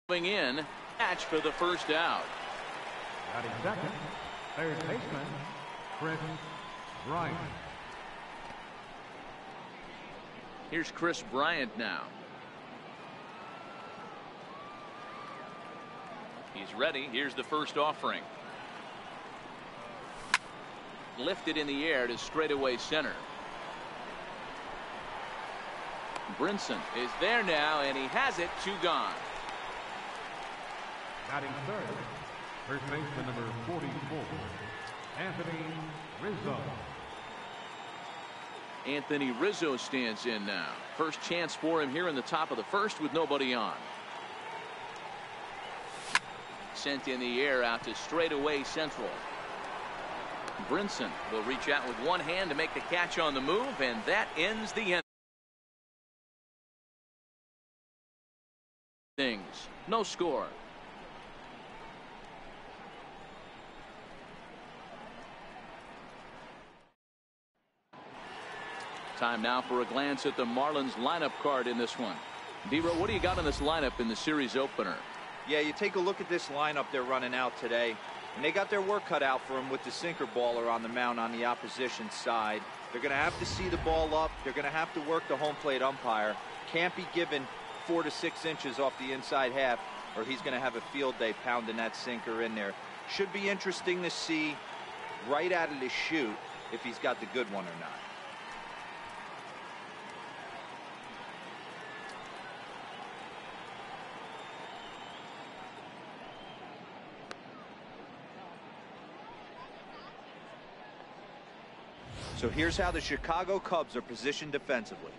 Moving in, catch for the first out. Batting second, third baseman, Kris Bryant. Here's Kris Bryant now. He's ready. Here's the first offering. Lifted in the air to straightaway center. Brinson is there now, and he has it. 2 gone. Batting third, first baseman number 44, Anthony Rizzo. Anthony Rizzo stands in now. First chance for him here in the top of the first with nobody on. Sent in the air out to straightaway central. Brinson will reach out with one hand to make the catch on the move, and that ends the inning. No score. Time now for a glance at the Marlins lineup card in this one. D-Row, what do you got in this lineup in the series opener? Yeah, you take a look at this lineup they're running out today, and they got their work cut out for them with the sinker baller on the mound on the opposition side. They're going to have to see the ball up. They're going to have to work the home plate umpire. Can't be given 4 to 6 inches off the inside half, or he's going to have a field day pounding that sinker in there. Should be interesting to see right out of the chute if he's got the good one or not. So here's how the Chicago Cubs are positioned defensively.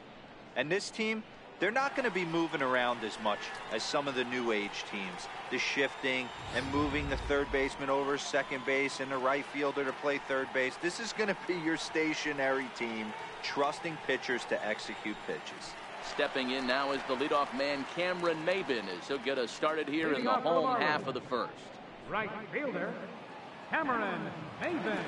And this team, they're not going to be moving around as much as some of the new age teams. The shifting and moving the third baseman over second base and the right fielder to play third base. This is going to be your stationary team, trusting pitchers to execute pitches. Stepping in now is the leadoff man, Cameron Maybin, as he'll get us started here in the home half of the first. Right fielder, Cameron Maybin.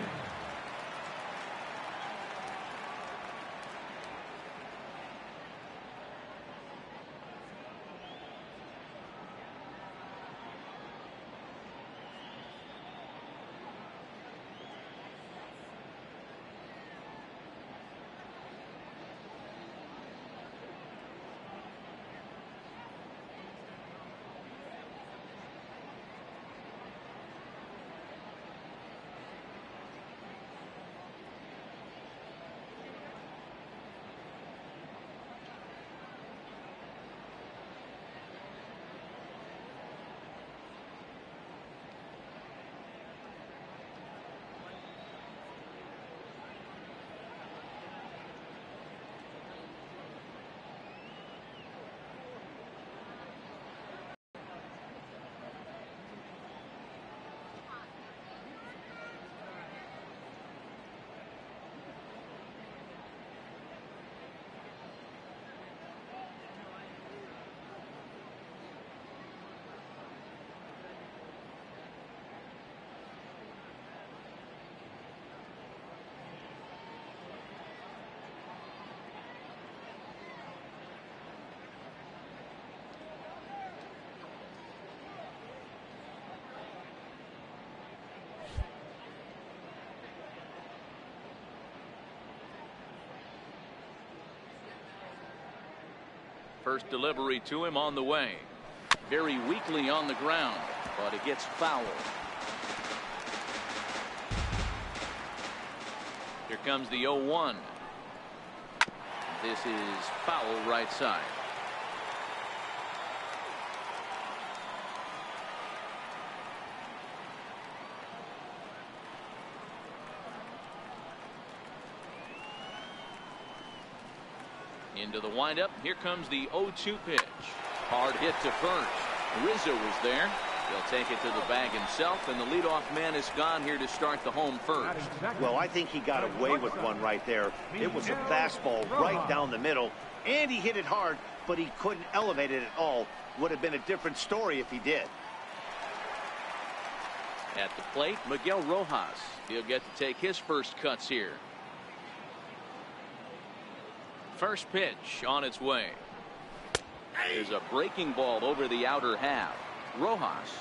First delivery to him on the way. Very weakly on the ground, but it gets fouled. Here comes the 0-1. This is foul right side. Into the windup. Here comes the 0-2 pitch. Hard hit to first. Rizzo was there. He'll take it to the bag himself, and the leadoff man is gone here to start the home first. Well, I think he got away with one right there. It was a fastball right down the middle, and he hit it hard, but he couldn't elevate it at all. Would have been a different story if he did. At the plate, Miguel Rojas. He'll get to take his first cuts here. First pitch on its way. There's a breaking ball over the outer half. Rojas,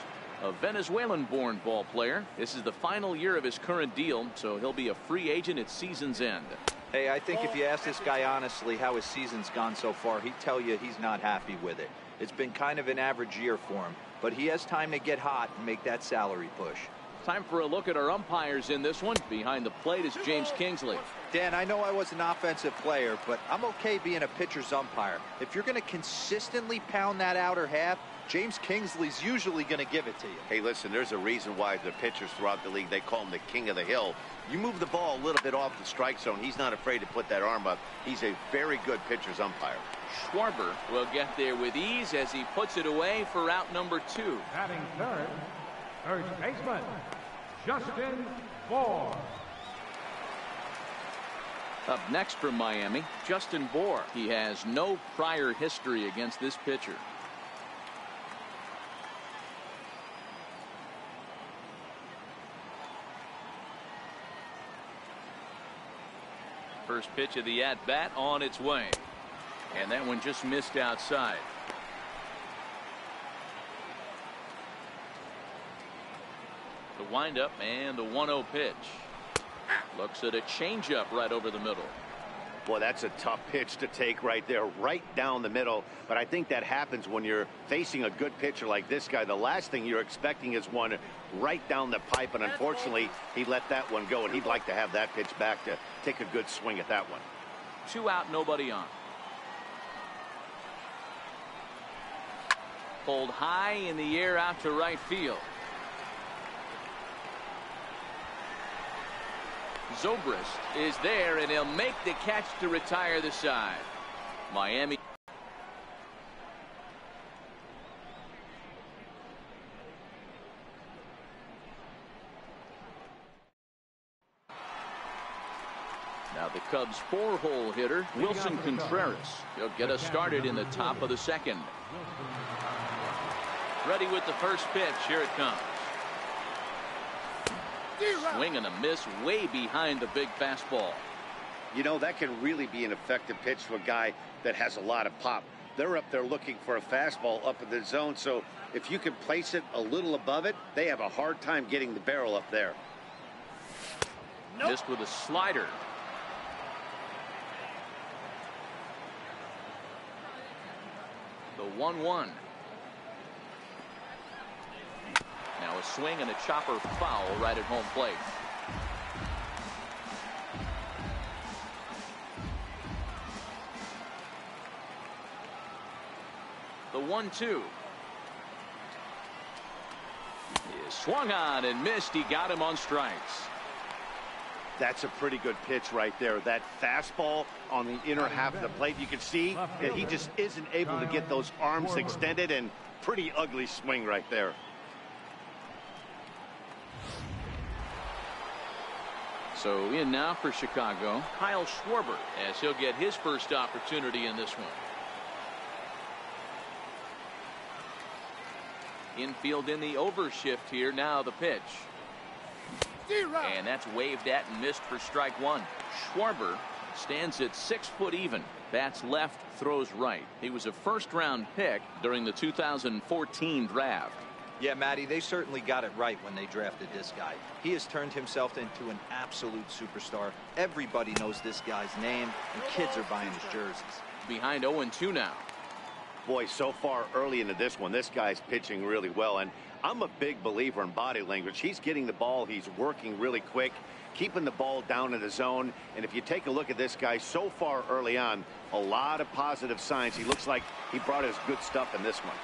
a Venezuelan-born ball player. This is the final year of his current deal, so he'll be a free agent at season's end. Hey, I think if you ask this guy honestly how his season's gone so far, he'd tell you he's not happy with it. It's been kind of an average year for him, but he has time to get hot and make that salary push. Time for a look at our umpires in this one. Behind the plate is James Kingsley. Dan, I know I was an offensive player, but I'm okay being a pitcher's umpire. If you're going to consistently pound that outer half, James Kingsley's usually going to give it to you. Hey, listen, there's a reason why the pitchers throughout the league, they call him the king of the hill. You move the ball a little bit off the strike zone, he's not afraid to put that arm up. He's a very good pitcher's umpire. Schwarber will get there with ease as he puts it away for out number 2. Batting third, first baseman, Justin Bour. Up next from Miami, Justin Bour. He has no prior history against this pitcher. First pitch of the at-bat on its way. And that one just missed outside. The windup and the 1-0 pitch. Looks at a changeup right over the middle. Boy, that's a tough pitch to take right there, right down the middle. But I think that happens when you're facing a good pitcher like this guy. The last thing you're expecting is one right down the pipe, and unfortunately, he let that one go, and he'd like to have that pitch back to take a good swing at that one. 2 out, nobody on. Pulled high in the air out to right field. Zobrist is there, and he'll make the catch to retire the side. Miami. Now the Cubs' 4-hole hitter, Wilson Contreras. He'll get us started in the top of the second. Ready with the first pitch. Here it comes. Swing and a miss way behind the big fastball. You know, that can really be an effective pitch to a guy that has a lot of pop. They're up there looking for a fastball up in the zone, so if you can place it a little above it, they have a hard time getting the barrel up there. Nope. Missed with a slider. The 1-1. Now a swing and a chopper foul right at home plate. The 1-2. He swung on and missed. He got him on strikes. That's a pretty good pitch right there. That fastball on the inner half of the plate. You can see that he just isn't able to get those arms extended, and pretty ugly swing right there. So in now for Chicago, Kyle Schwarber, as he'll get his first opportunity in this one. Infield in the overshift here. Now the pitch. And that's waved at and missed for strike 1. Schwarber stands at 6 foot even. Bats left, throws right. He was a first-round pick during the 2014 draft. Yeah, Matty, they certainly got it right when they drafted this guy. He has turned himself into an absolute superstar. Everybody knows this guy's name, and kids are buying his jerseys. Behind 0-2 now. Boy, so far early into this one, this guy's pitching really well, and I'm a big believer in body language. He's getting the ball, he's working really quick, keeping the ball down in the zone, and if you take a look at this guy so far early on, a lot of positive signs. He looks like he brought his good stuff in this one.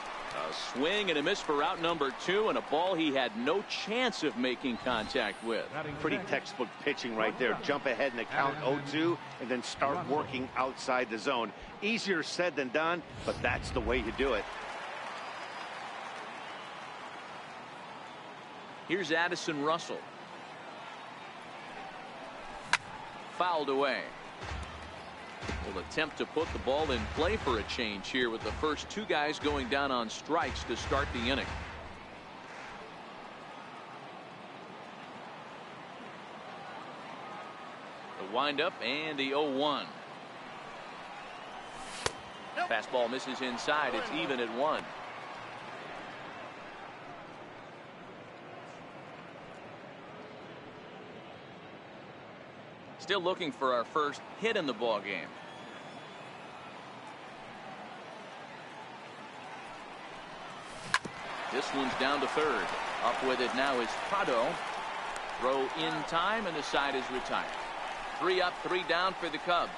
A swing and a miss for out number 2, and a ball he had no chance of making contact with. Pretty textbook pitching right there. Jump ahead in the count 0-2 and then start working outside the zone. Easier said than done, but that's the way you do it. Here's Addison Russell. Fouled away. Will attempt to put the ball in play for a change here with the first 2 guys going down on strikes to start the inning. The windup and the 0-1. Fastball misses inside. It's even at 1. Still looking for our first hit in the ball game. This one's down to third. Up with it now is Prado. Throw in time, and the side is retired. 3 up, 3 down for the Cubs.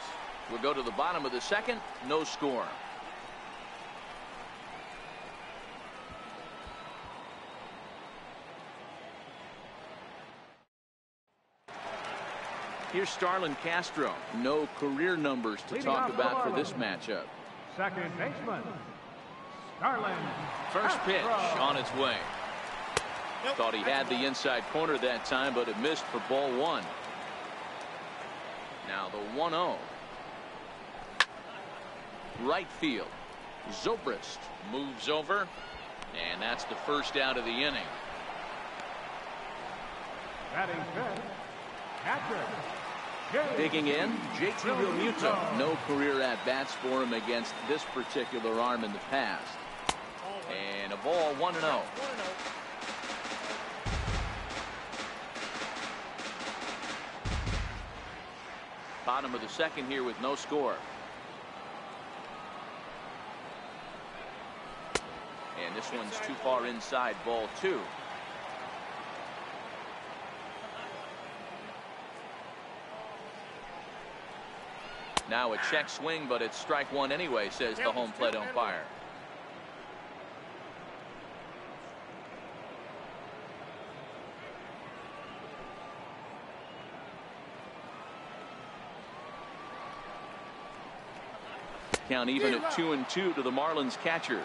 We'll go to the bottom of the second. No score. Here's Starlin Castro. No career numbers to talk about for this matchup. Second baseman, Starlin First pitch Castro. on its way. Thought he had the inside corner that time, but it missed for ball 1. Now the 1-0. Right field. Zobrist moves over, and that's the first out of the inning. Batting fifth, catcher. Digging in, JT Realmuto. No career at-bats for him against this particular arm in the past. And a ball, 1-0. Bottom of the second here with no score. And this one's too far inside, ball 2. Now a check swing, but it's strike 1 anyway, says the home plate umpire. Count even at 2-2 to the Marlins catcher.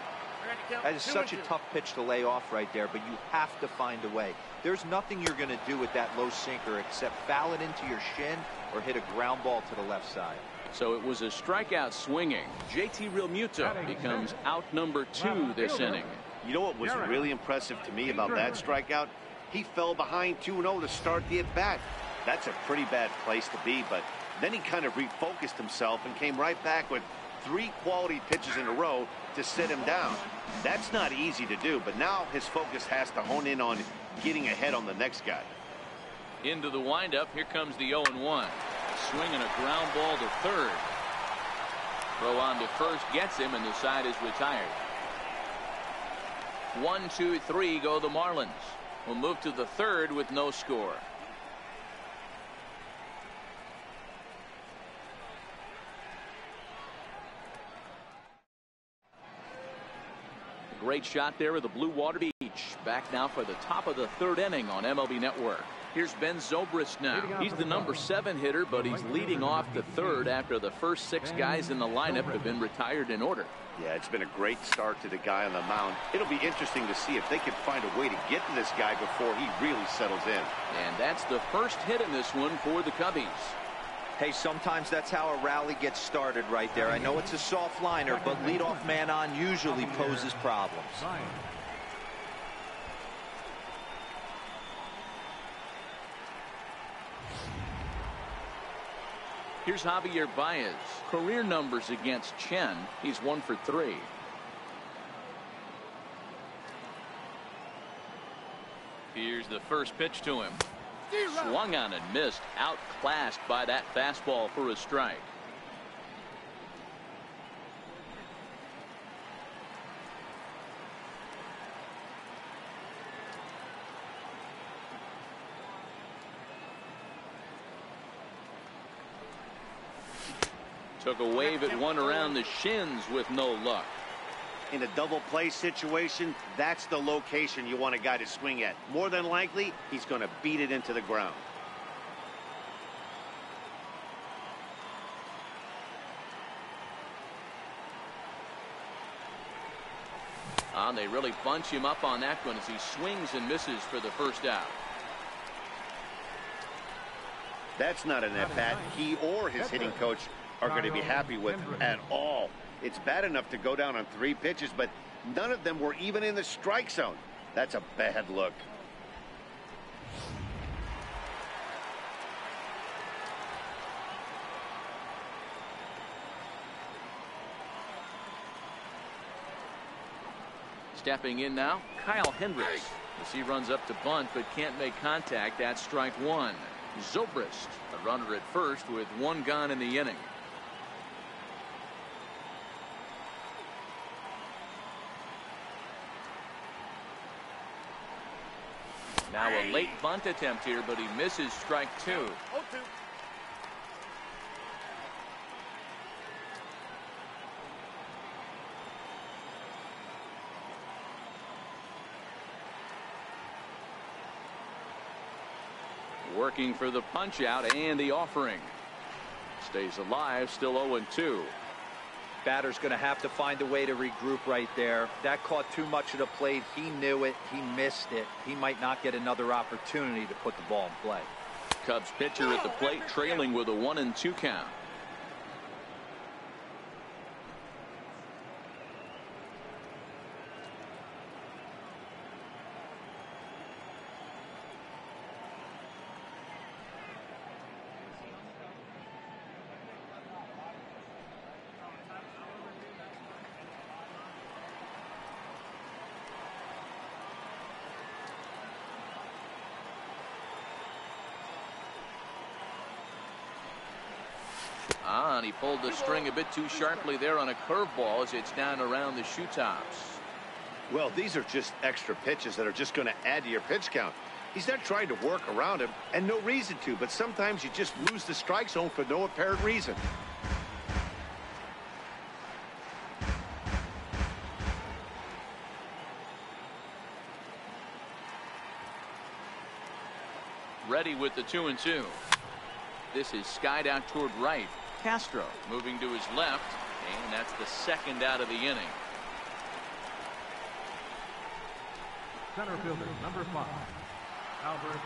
That is such a tough pitch to lay off right there, but you have to find a way. There's nothing you're going to do with that low sinker except foul it into your shin or hit a ground ball to the left side. So it was a strikeout swinging. JT Realmuto becomes out number 2 this inning. You know what was really impressive to me about that strikeout? He fell behind 2-0 to start the at-bat. That's a pretty bad place to be, but then he kind of refocused himself and came right back with 3 quality pitches in a row to sit him down. That's not easy to do, but now his focus has to hone in on getting ahead on the next guy. Into the windup. Here comes the 0-1. Swinging a ground ball to third. Throw on to first gets him, and the side is retired. 1, 2, 3 go the Marlins. We'll move to the third with no score. Great shot there of the Blue Water Beach. Back now for the top of the third inning on MLB Network. Here's Ben Zobrist now. He's the number 7 hitter, but he's leading off the third after the first 6 guys in the lineup have been retired in order. Yeah, it's been a great start to the guy on the mound. It'll be interesting to see if they can find a way to get to this guy before he really settles in. And that's the first hit in this one for the Cubbies. Hey, sometimes that's how a rally gets started right there. I know it's a soft liner, but leadoff man on usually poses problems. Here's Javier Baez. Career numbers against Chen. He's 1 for 3. Here's the first pitch to him. Swung on and missed. Outclassed by that fastball for a strike. Took a wave at one around the shins with no luck. In a double play situation, that's the location you want a guy to swing at. More than likely, he's going to beat it into the ground. They really bunch him up on that one as he swings and misses for the first out. That's not an at-bat he or his hitting coach are going to be happy with at all. It's bad enough to go down on 3 pitches, but none of them were even in the strike zone. That's a bad look. Stepping in now, Kyle Hendricks. As he runs up to bunt but can't make contact. That's strike one. Zobrist, a runner at first with one gone in the inning. Now a late bunt attempt here, but he misses strike two. Working for the punch out and the offering. Stays alive, still 0-2. Batter's going to have to find a way to regroup right there. That caught too much of the plate. He knew it. He missed it. He might not get another opportunity to put the ball in play. Cubs pitcher at the plate, trailing with a 1-2 count. And he pulled the string a bit too sharply there on a curveball as it's down around the shoe tops. Well, these are just extra pitches that are just going to add to your pitch count. He's not trying to work around him, and no reason to, but sometimes you just lose the strike zone for no apparent reason. Ready with the 2-2. This is skied out toward right. Castro moving to his left, and that's the second out of the inning. Center fielder, number 5, Albert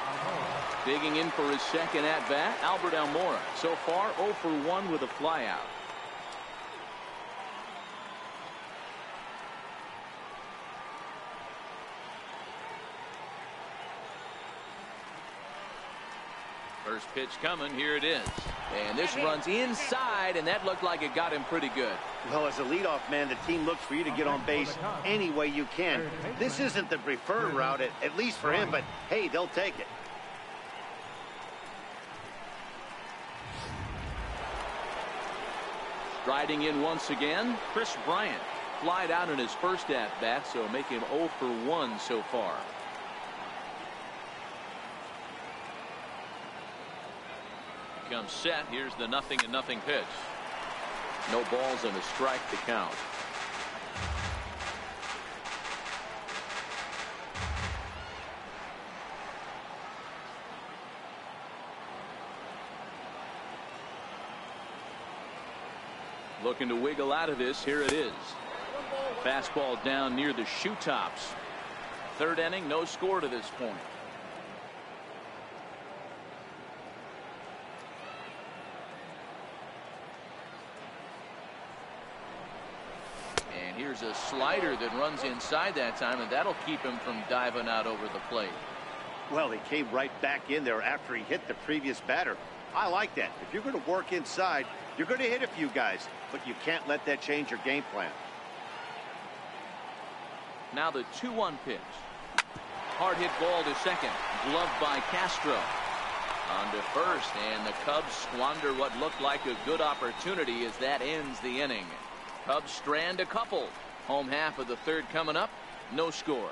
Almora. Digging in for his second at bat, Albert Almora. So far 0 for 1 with a flyout. First pitch coming. Here it is. And this runs inside, and that looked like it got him pretty good. Well, as a leadoff man, the team looks for you to get on base any way you can. This isn't the preferred route, at least for him, but hey, they'll take it. Striding in once again, Chris Bryant. Flied out in his first at-bat, so make him 0 for 1 so far. Comes set. Here's the 0-0 pitch. No balls and a strike to count. Looking to wiggle out of this. Here it is. Fastball down near the shoe tops. Third inning, no score to this point. Here's a slider that runs inside that time, and that'll keep him from diving out over the plate. Well, he came right back in there after he hit the previous batter. I like that. If you're going to work inside, you're going to hit a few guys, but you can't let that change your game plan. Now the 2-1 pitch. Hard hit ball to second. Gloved by Castro. On to first, and the Cubs squander what looked like a good opportunity as that ends the inning. Cubs strand a couple. Home half of the third coming up. No score.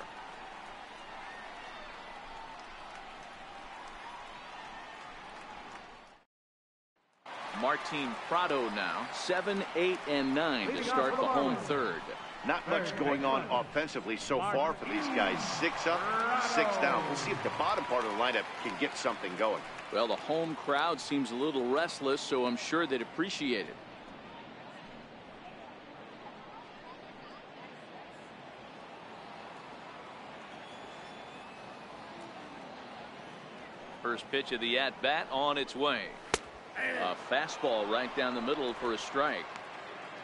Martin Prado now 7, 8, and 9 to start the home third. Not much going on offensively so far for these guys. 6 up, 6 down. We'll see if the bottom part of the lineup can get something going. Well, the home crowd seems a little restless, so I'm sure they'd appreciate it. First pitch of the at-bat on its way. A fastball right down the middle for a strike.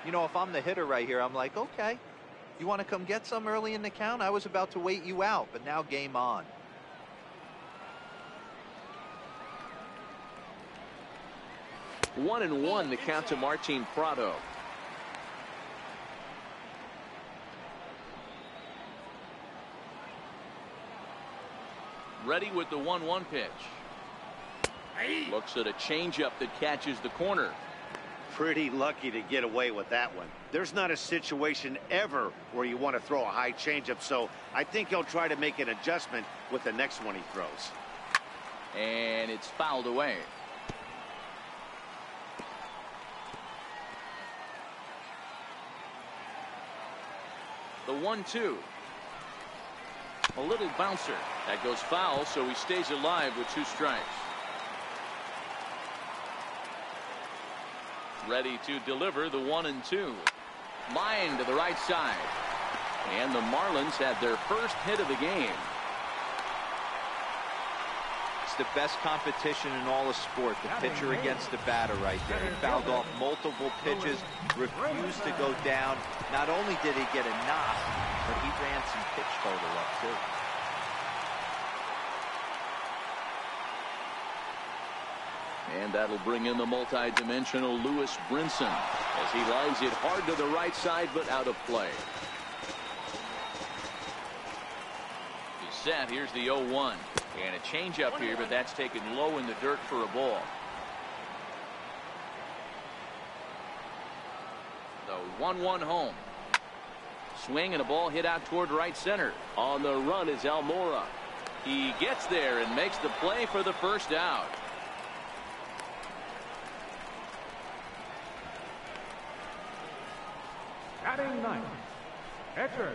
You know, if I'm the hitter right here, I'm like, okay, you want to come get some early in the count? I was about to wait you out, but now game on. One and one the count to Martin Prado. Ready with the 1-1 pitch. Looks at a changeup that catches the corner. Pretty lucky to get away with that one. There's not a situation ever where you want to throw a high changeup, so I think he'll try to make an adjustment with the next one he throws. And it's fouled away. The 1-2. A little bouncer. That goes foul, so he stays alive with 2 strikes. Ready to deliver the 1-2. Line to the right side. And the Marlins had their first hit of the game. It's the best competition in all of sport. The pitcher against the batter right there. He fouled off multiple pitches, refused to go down. Not only did he get a knock, but he ran some pitch total up too. And that'll bring in the multi-dimensional Lewis Brinson as he lines it hard to the right side, but out of play. He's set. Here's the 0-1. And a changeup here, but that's taken low in the dirt for a ball. The 1-1 home. Swing and a ball hit out toward right center. On the run is Almora. He gets there and makes the play for the first out. Batting ninth, pitcher,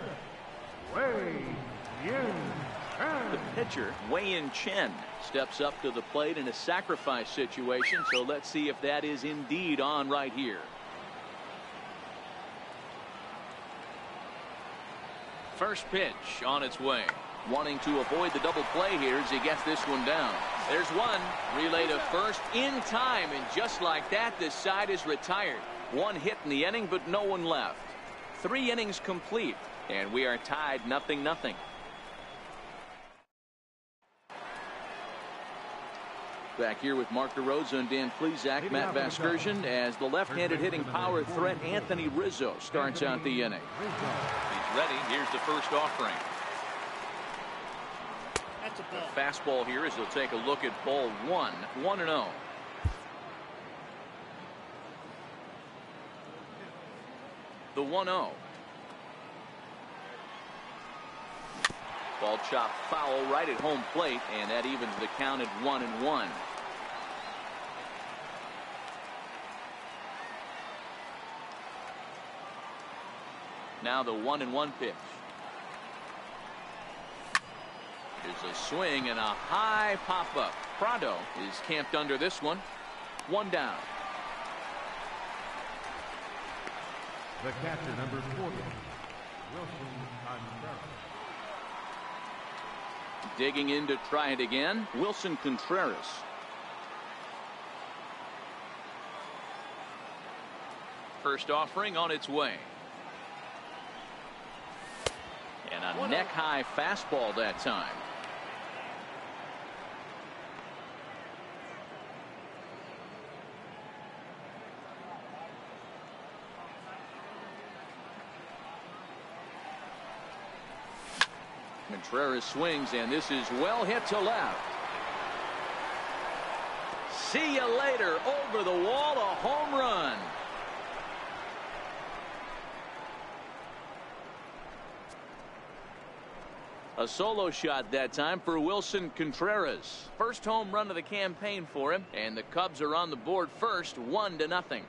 Wei-Yin Chen. The pitcher, Wei-Yin Chen, steps up to the plate in a sacrifice situation, so let's see if that is indeed on right here. First pitch on its way. Wanting to avoid the double play here as he gets this one down. There's one. Relay to first in time, and just like that, this side is retired. 1 hit in the inning, but no one left. 3 innings complete, and we are tied 0-0. Back here with Mark DeRosa and Dan Plesac, Matt Vasgersian, as the left-handed hitting power threat Anthony Rizzo starts out the inning. He's ready. Here's the first offering. The fastball here as he'll take a look at ball 1, 1-0. The 1-0. Ball chopped foul right at home plate, and that evens the count at 1-1. Now the 1-1 pitch. There's a swing and a high pop-up. Prado is camped under this one. 1 down. The catcher, number 40, Wilson Contreras. Digging in to try it again, Wilson Contreras. First offering on its way. And a neck-high fastball that time. Contreras swings, and this is well hit to left. See you later. Over the wall, a home run. A solo shot that time for Wilson Contreras. First home run of the campaign for him, and the Cubs are on the board first, 1-0.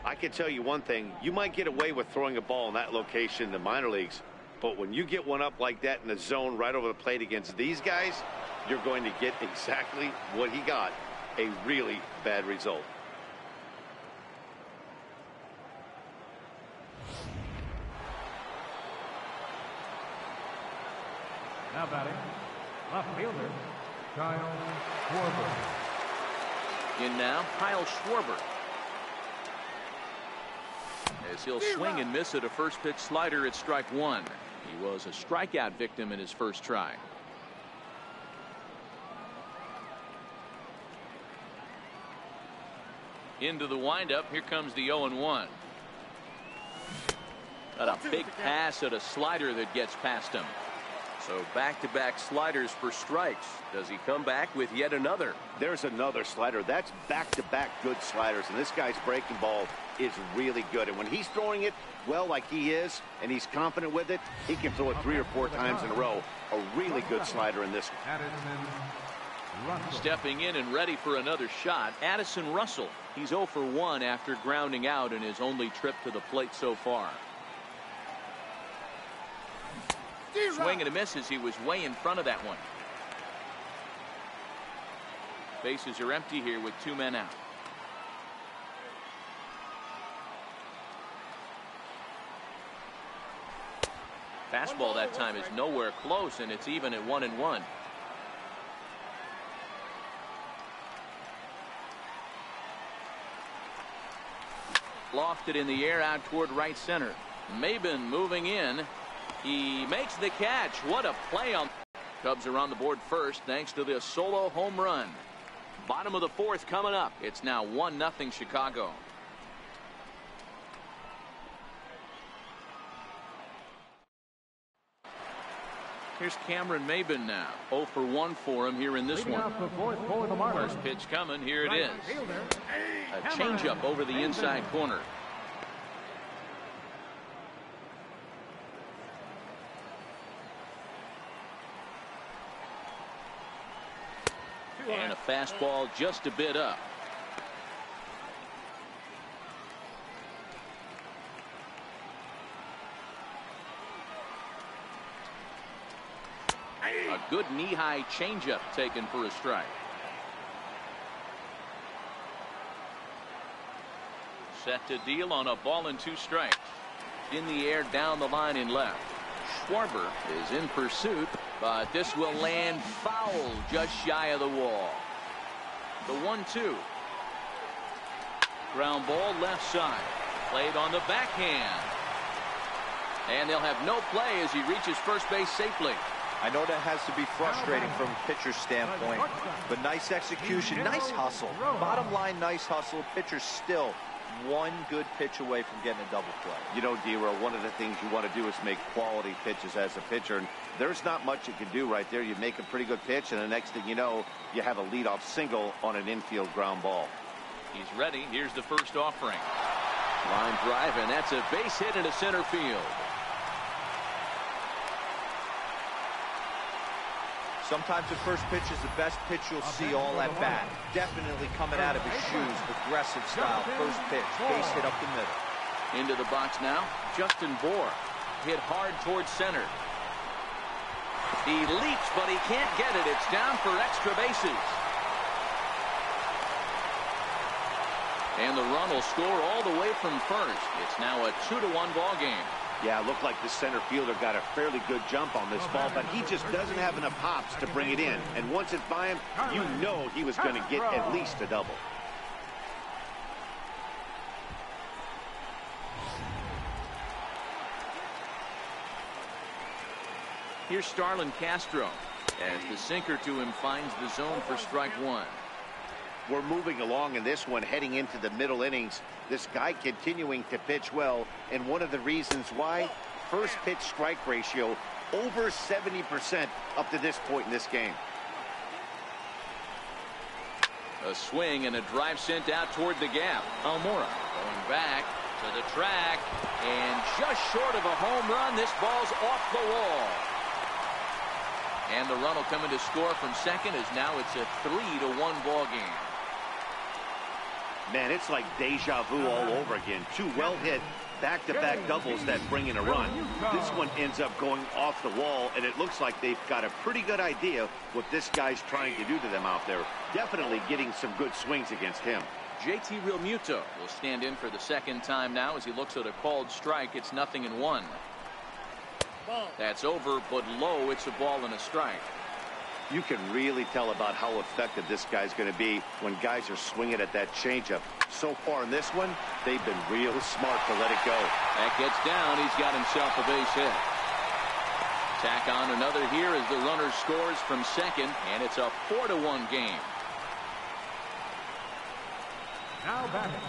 I can tell you one thing. You might get away with throwing a ball in that location in the minor leagues, but when you get one up like that in the zone right over the plate against these guys, you're going to get exactly what he got, a really bad result. Now batting, left fielder, Kyle Schwarber. In now, Kyle Schwarber. As he'll swing and miss at a first pitch slider at strike 1. He was a strikeout victim in his first try. Into the windup. Here comes the 0-1. Got a big pass at a slider that gets past him. So back-to-back sliders for strikes. Does he come back with yet another? There's another slider. That's back-to-back good sliders, and this guy's breaking ball is really good. And when he's throwing it well like he is, and he's confident with it, he can throw it 3 or 4 times in a row. A really good slider in this one. Stepping in and ready for another shot, Addison Russell. He's 0 for 1 after grounding out in his only trip to the plate so far. Swing and a miss as he was way in front of that one. Bases are empty here with 2 men out. Fastball that time is nowhere close, and it's even at 1-1. Lofted in the air out toward right center. Maben moving in. He makes the catch. What a play on. Cubs are on the board first thanks to the solo home run. Bottom of the 4th coming up. It's now 1-0 Chicago. Here's Cameron Maben now. 0 for 1 for him here in this one. First pitch coming. Here it is. A changeup over the inside corner. And a fastball just a bit up. A good knee-high changeup taken for a strike. Set to deal on a ball and 2 strikes. In the air down the line in left. Schwarber is in pursuit, but this will land foul just shy of the wall. The 1-2. Ground ball left side. Played on the backhand. And they'll have no play as he reaches first base safely. I know that has to be frustrating from a pitcher's standpoint, but nice execution, nice hustle. Bottom line, nice hustle. Pitcher's still 1 good pitch away from getting a double play. You know, D-Roll, one of the things you want to do is make quality pitches as a pitcher, and there's not much you can do right there. You make a pretty good pitch, and the next thing you know, you have a leadoff single on an infield ground ball. He's ready. Here's the first offering. Line drive, and that's a base hit into center field. Sometimes the first pitch is the best pitch you'll see all at bat. Definitely coming out of his shoes. Aggressive style. First pitch. Base hit up the middle. Into the box now. Justin Bour. Hit hard towards center. He leaps, but he can't get it. It's down for extra bases. And the run will score all the way from first. It's now a 2-1 ball game. Yeah, it looked like the center fielder got a fairly good jump on this ball, but he just doesn't have enough hops to bring it in. And once it's by him, you know he was going to get at least a double. Here's Starlin Castro as the sinker to him finds the zone for strike 1. We're moving along in this one, heading into the middle innings. This guy continuing to pitch well, and one of the reasons why, first pitch strike ratio over 70% up to this point in this game. A swing and a drive sent out toward the gap. Almora going back to the track, and just short of a home run. This ball's off the wall. And the run will come in to score from second, as now it's a 3-1 ball game. Man, it's like deja vu all over again. 2 well-hit back-to-back doubles that bring in a run. This one ends up going off the wall, and it looks like they've got a pretty good idea what this guy's trying to do to them out there. Definitely getting some good swings against him. JT Realmuto will stand in for the second time now as he looks at a called strike. It's 0-1. That's over, but low. It's a ball and a strike. You can really tell about how effective this guy's going to be when guys are swinging at that changeup. So far in this one, they've been real smart to let it go. That gets down. He's got himself a base hit. Tack on another here as the runner scores from second, and it's a 4-1 game. Now batting,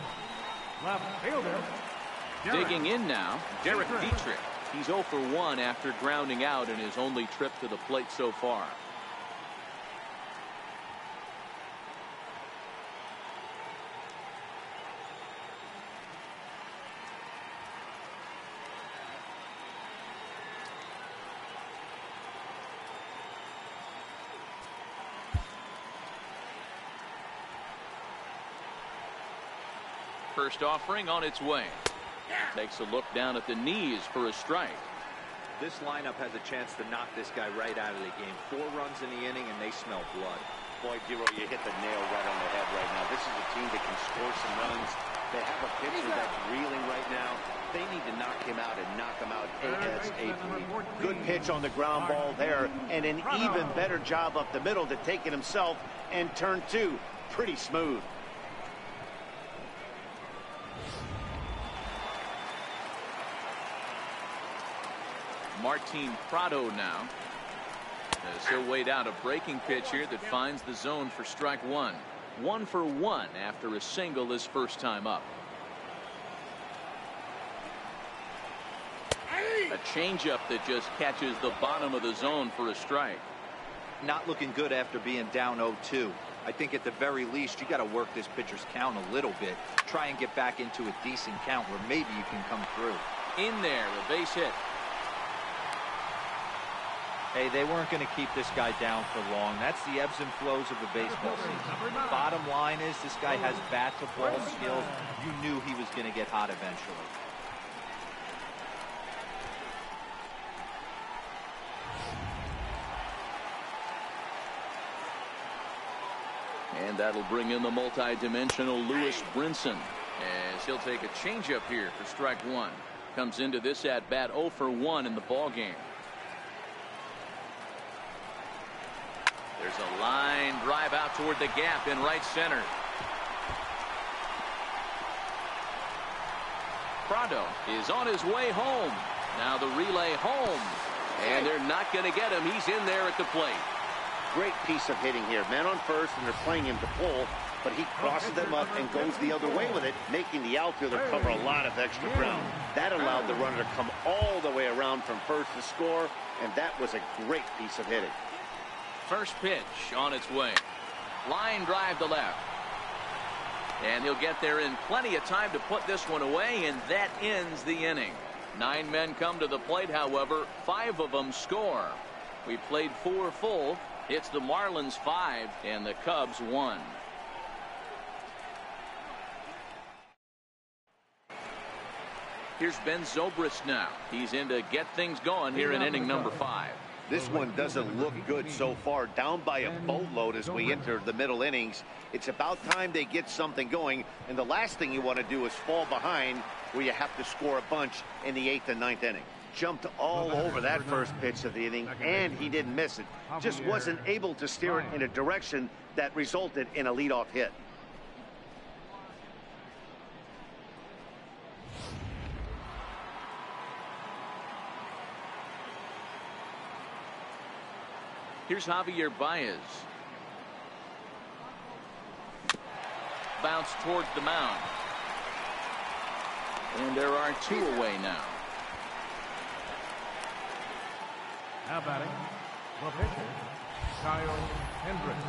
left fielder, Digging in now, Derek Dietrich. He's 0 for 1 after grounding out in his only trip to the plate so far. First offering on its way. Takes a look down at the knees for a strike. This lineup has a chance to knock this guy right out of the game. 4 runs in the inning, and they smell blood. Boy, Dero, you hit the nail right on the head right now. This is a team that can score some runs. They have a pitcher that's reeling right now. They need to knock him out and knock him out ASAP. Good pitch on the ground ball there, and an even better job up the middle to take it himself and turn 2. Pretty smooth. Martin Prado now, as he'll wait out a breaking pitch here that finds the zone for strike 1. 1 for 1 after a single his first time up. A changeup that just catches the bottom of the zone for a strike. Not looking good after being down 0-2. I think at the very least you got to work this pitcher's count a little bit. Try and get back into a decent count where maybe you can come through. In there, a base hit. Hey, they weren't going to keep this guy down for long. That's the ebbs and flows of the baseball season. Bottom line is this guy has bat-to-ball skills. You knew he was going to get hot eventually. And that'll bring in the multi-dimensional Lewis Brinson, as he'll take a changeup here for strike 1. Comes into this at-bat 0 for 1 in the ballgame. There's a line drive out toward the gap in right center. Prado is on his way home. Now the relay home. And they're not going to get him. He's in there at the plate. Great piece of hitting here. Man on first, and they're playing him to pull, but he crosses them up and goes the other way with it, making the outfielder cover a lot of extra ground. That allowed the runner to come all the way around from first to score, and that was a great piece of hitting. First pitch on its way. Line drive to left. And he'll get there in plenty of time to put this one away, and that ends the inning. 9 men come to the plate, however, 5 of them score. We played 4 full. It's the Marlins 5 and the Cubs 1. Here's Ben Zobrist now. He's in to get things going here in inning number 5. This one doesn't look good so far. Down by a boatload as we enter the middle innings. It's about time they get something going, and the last thing you want to do is fall behind where you have to score a bunch in the 8th and 9th inning. Jumped all over that first pitch of the inning, and he didn't miss it. Just wasn't able to steer it in a direction that resulted in a leadoff hit. Here's Javier Baez. Bounce towards the mound. And there are 2 away now. Now batting, the pitcher, Kyle Hendricks.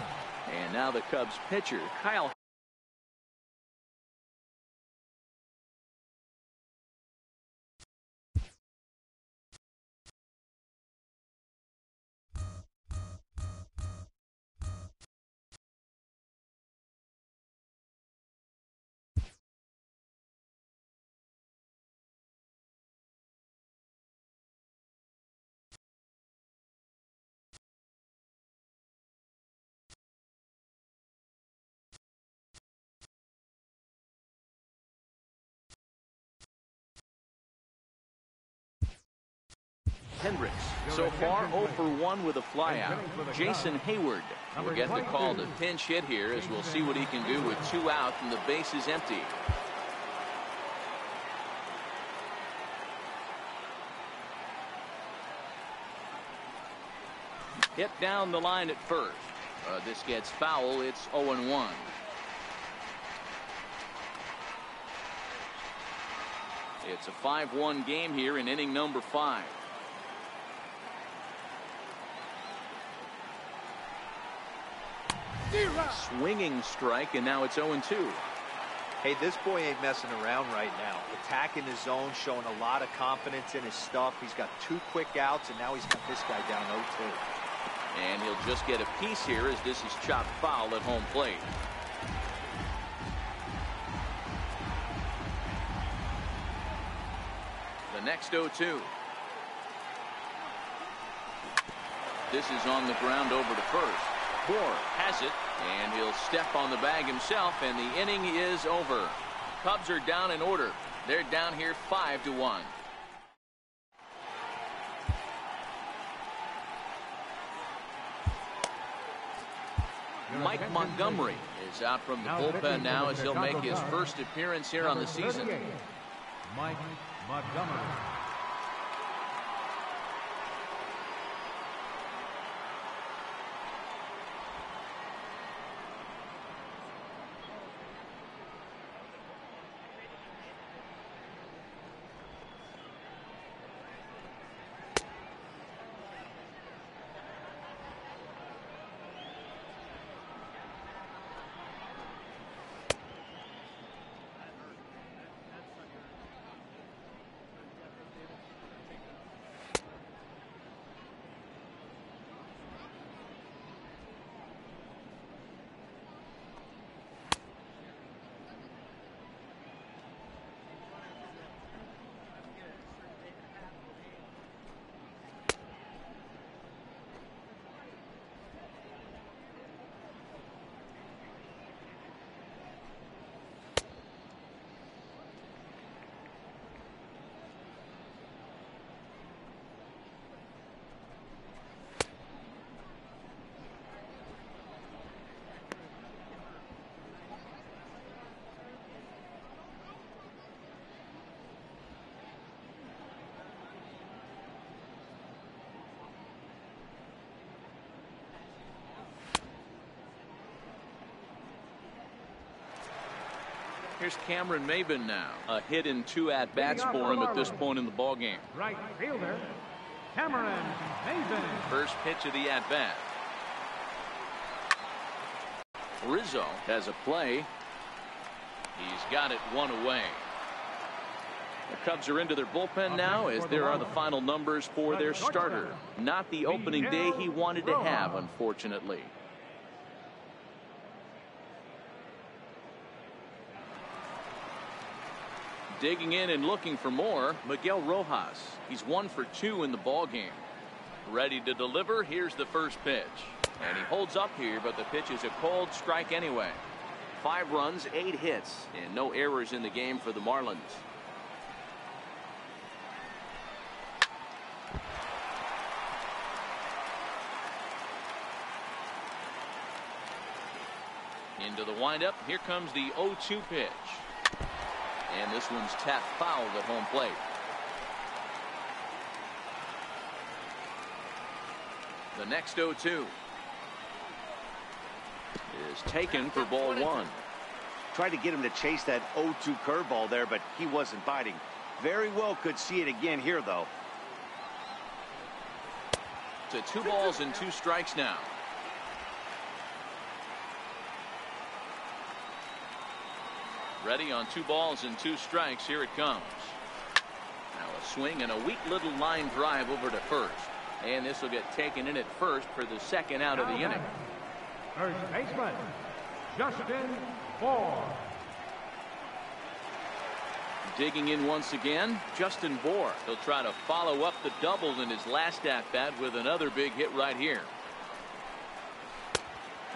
And now the Cubs pitcher, Kyle. Hendricks so far 0 for 1 with a flyout. Jason Hayward will get the call to pinch hit here, as we'll see what he can do with 2 out and the base is empty. Hit down the line at first. This gets foul. It's 0-1. It's a 5-1 game here in inning number 5. Swinging strike, and now it's 0-2. Hey, this boy ain't messing around right now. Attacking his zone, showing a lot of confidence in his stuff. He's got 2 quick outs, and now he's got this guy down 0-2. And he'll just get a piece here as this is chopped foul at home plate. The next 0-2. This is on the ground over to first. Bohr has it, and he'll step on the bag himself, and the inning is over. Cubs are down in order. They're down here 5-1. Mike Montgomery is out from the bullpen now as he'll make his first appearance here on the season. Mike Montgomery. Here's Cameron Maybin now. A hit in 2 at-bats for him at this point in the ballgame. Right fielder, Cameron Maybin. First pitch of the at-bat. Rizzo has a play. He's got it 1 away. The Cubs are into their bullpen now as there are the final numbers for their starter. Not the opening day he wanted to have, unfortunately. Digging in and looking for more, Miguel Rojas. He's 1 for 2 in the ballgame. Ready to deliver. Here's the first pitch. And he holds up here, but the pitch is a cold strike anyway. 5 runs, 8 hits, and no errors in the game for the Marlins. Into the windup. Here comes the 0-2 pitch. And this one's tapped foul at home plate. The next 0-2 is taken for ball 1. Tried to get him to chase that 0-2 curveball there, but he wasn't biting. Very well could see it again here, though. To 2 balls and 2 strikes now. Ready on 2 balls and 2 strikes. Here it comes. Now a swing and a weak little line drive over to first. And this will get taken in at first for the second out of the inning. First baseman, Justin Bohr. Digging in once again, Justin Bohr. He'll try to follow up the double in his last at-bat with another big hit right here.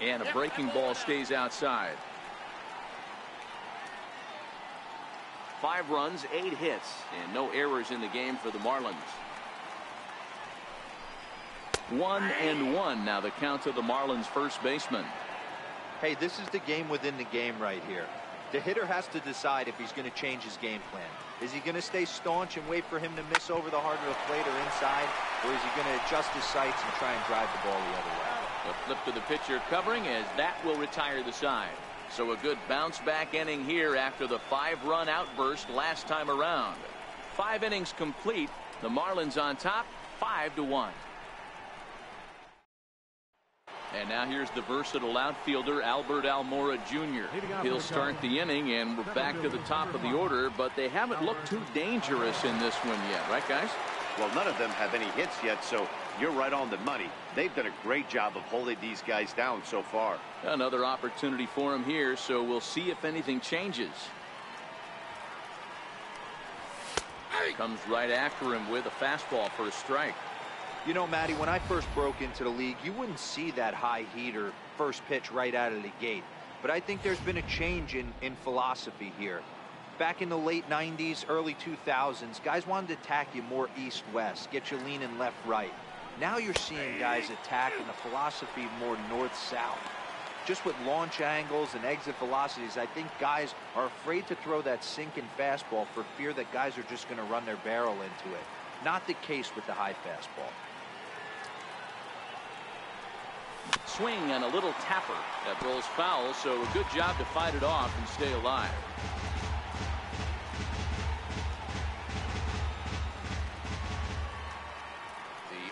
And a breaking ball stays outside. 5 runs, 8 hits, and no errors in the game for the Marlins. 1-1 now the count to the Marlins first baseman. Hey, this is the game within the game right here. The hitter has to decide if he's going to change his game plan. Is he going to stay staunch and wait for him to miss over the heart of the plate or inside, or is he going to adjust his sights and try and drive the ball the other way? The flip to the pitcher covering as that will retire the side. So a good bounce back inning here after the 5-run outburst last time around. 5 innings complete. The Marlins on top 5-1. And now here's the versatile outfielder Albert Almora Jr. He'll start the inning, and we're back to the top of the order, but they haven't looked too dangerous in this one yet, right, guys? Well, none of them have any hits yet, so you're right on the money. They've done a great job of holding these guys down so far. Another opportunity for him here, so we'll see if anything changes. Comes right after him with a fastball for a strike. You know, Matty, when I first broke into the league, you wouldn't see that high heater first pitch right out of the gate. But I think there's been a change in philosophy here. Back in the late 90s, early 2000s, guys wanted to attack you more east-west, get you leaning left-right. Now you're seeing guys attack in the philosophy more north-south. Just with launch angles and exit velocities, I think guys are afraid to throw that sinking fastball for fear that guys are just going to run their barrel into it. Not the case with the high fastball. Swing and a little tapper that rolls foul, so a good job to fight it off and stay alive.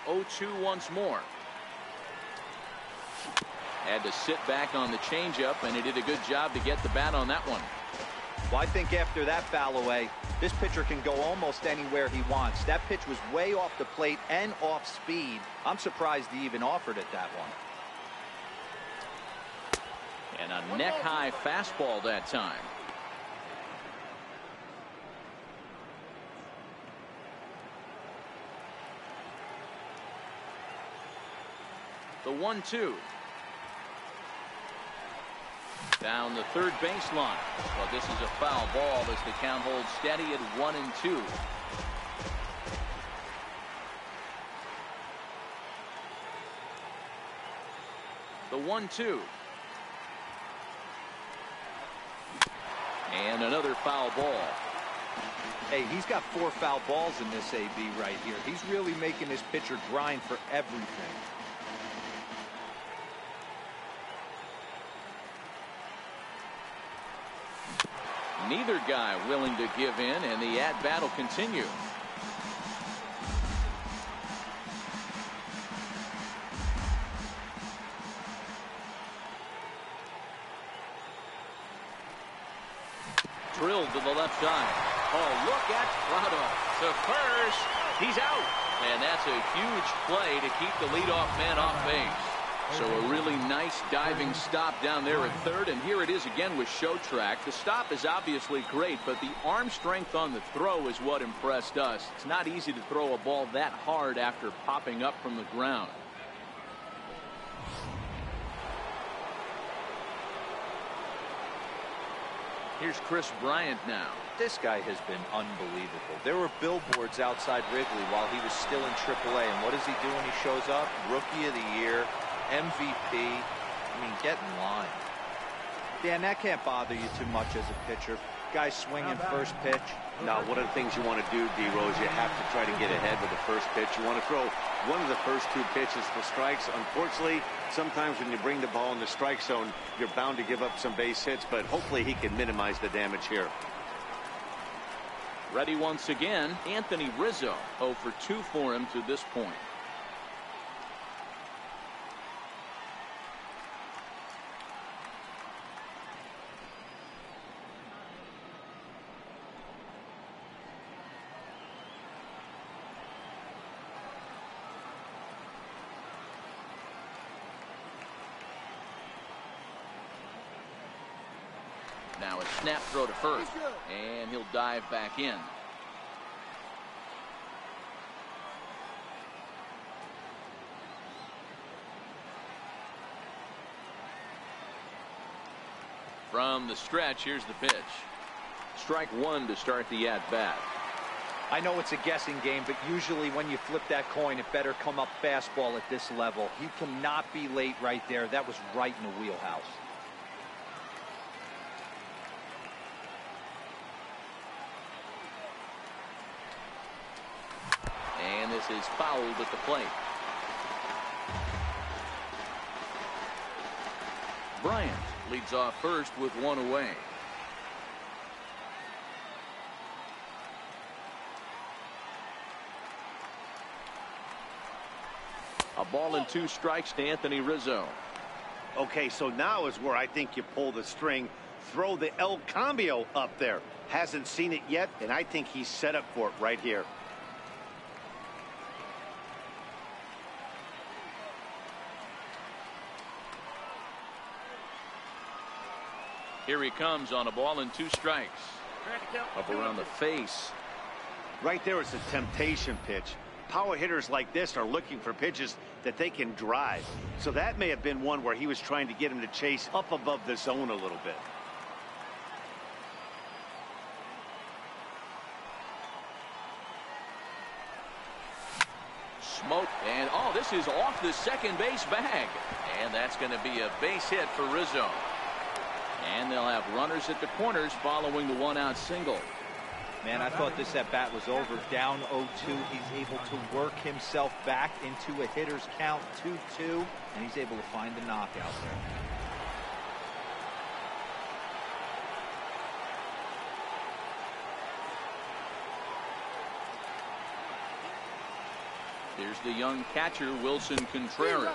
The 0-2 once more. Had to sit back on the changeup, and he did a good job to get the bat on that one. Well, I think after that foul away, this pitcher can go almost anywhere he wants. That pitch was way off the plate and off speed. I'm surprised he even offered it that one. And a neck-high fastball that time. The 1-2. Down the third baseline. Well, this is a foul ball as the count holds steady at 1-2. The 1-2. And another foul ball. Hey, he's got 4 foul balls in this AB right here. He's really making this pitcher grind for everything. Neither guy willing to give in, and the at-bat will continue. Drilled to the left side. Oh, look at Prado to first. He's out, and that's a huge play to keep the leadoff man off base. So a really nice diving stop down there at third, and here it is again with Showtrack. The stop is obviously great, but the arm strength on the throw is what impressed us. It's not easy to throw a ball that hard after popping up from the ground. Here's Chris Bryant now. This guy has been unbelievable. There were billboards outside Wrigley while he was still in AAA, and what does he do when he shows up? Rookie of the Year, MVP. I mean, get in line. Dan, that can't bother you too much as a pitcher. Guy swinging first pitch. Now, one of the things you want to do, D-Rose, you have to try to get ahead with the first pitch. You want to throw one of the first 2 pitches for strikes. Unfortunately, sometimes when you bring the ball in the strike zone, you're bound to give up some base hits, but hopefully he can minimize the damage here. Ready once again, Anthony Rizzo. 0 for 2 for him to this point. Now a snap throw to first, and he'll dive back in. From the stretch, here's the pitch. Strike 1 to start the at-bat. I know it's a guessing game, but usually when you flip that coin, it better come up fastball at this level. He cannot be late right there. That was right in the wheelhouse. And this is fouled at the plate. Bryant leads off first with 1 away. A ball and 2 strikes to Anthony Rizzo. Okay, so now is where I think you pull the string. Throw the El Cambio up there. Hasn't seen it yet, and I think he's set up for it right here. Here he comes on a ball and 2 strikes. Up around the face. Right there is a temptation pitch. Power hitters like this are looking for pitches that they can drive. So that may have been one where he was trying to get him to chase up above the zone a little bit. Smoke, and oh, this is off the second base bag. And that's going to be a base hit for Rizzo. And they'll have runners at the corners following the 1-out single. Man, I thought this at bat was over. Down 0-2. He's able to work himself back into a hitter's count, 2-2, and he's able to find the knockout there. Here's the young catcher, Wilson Contreras,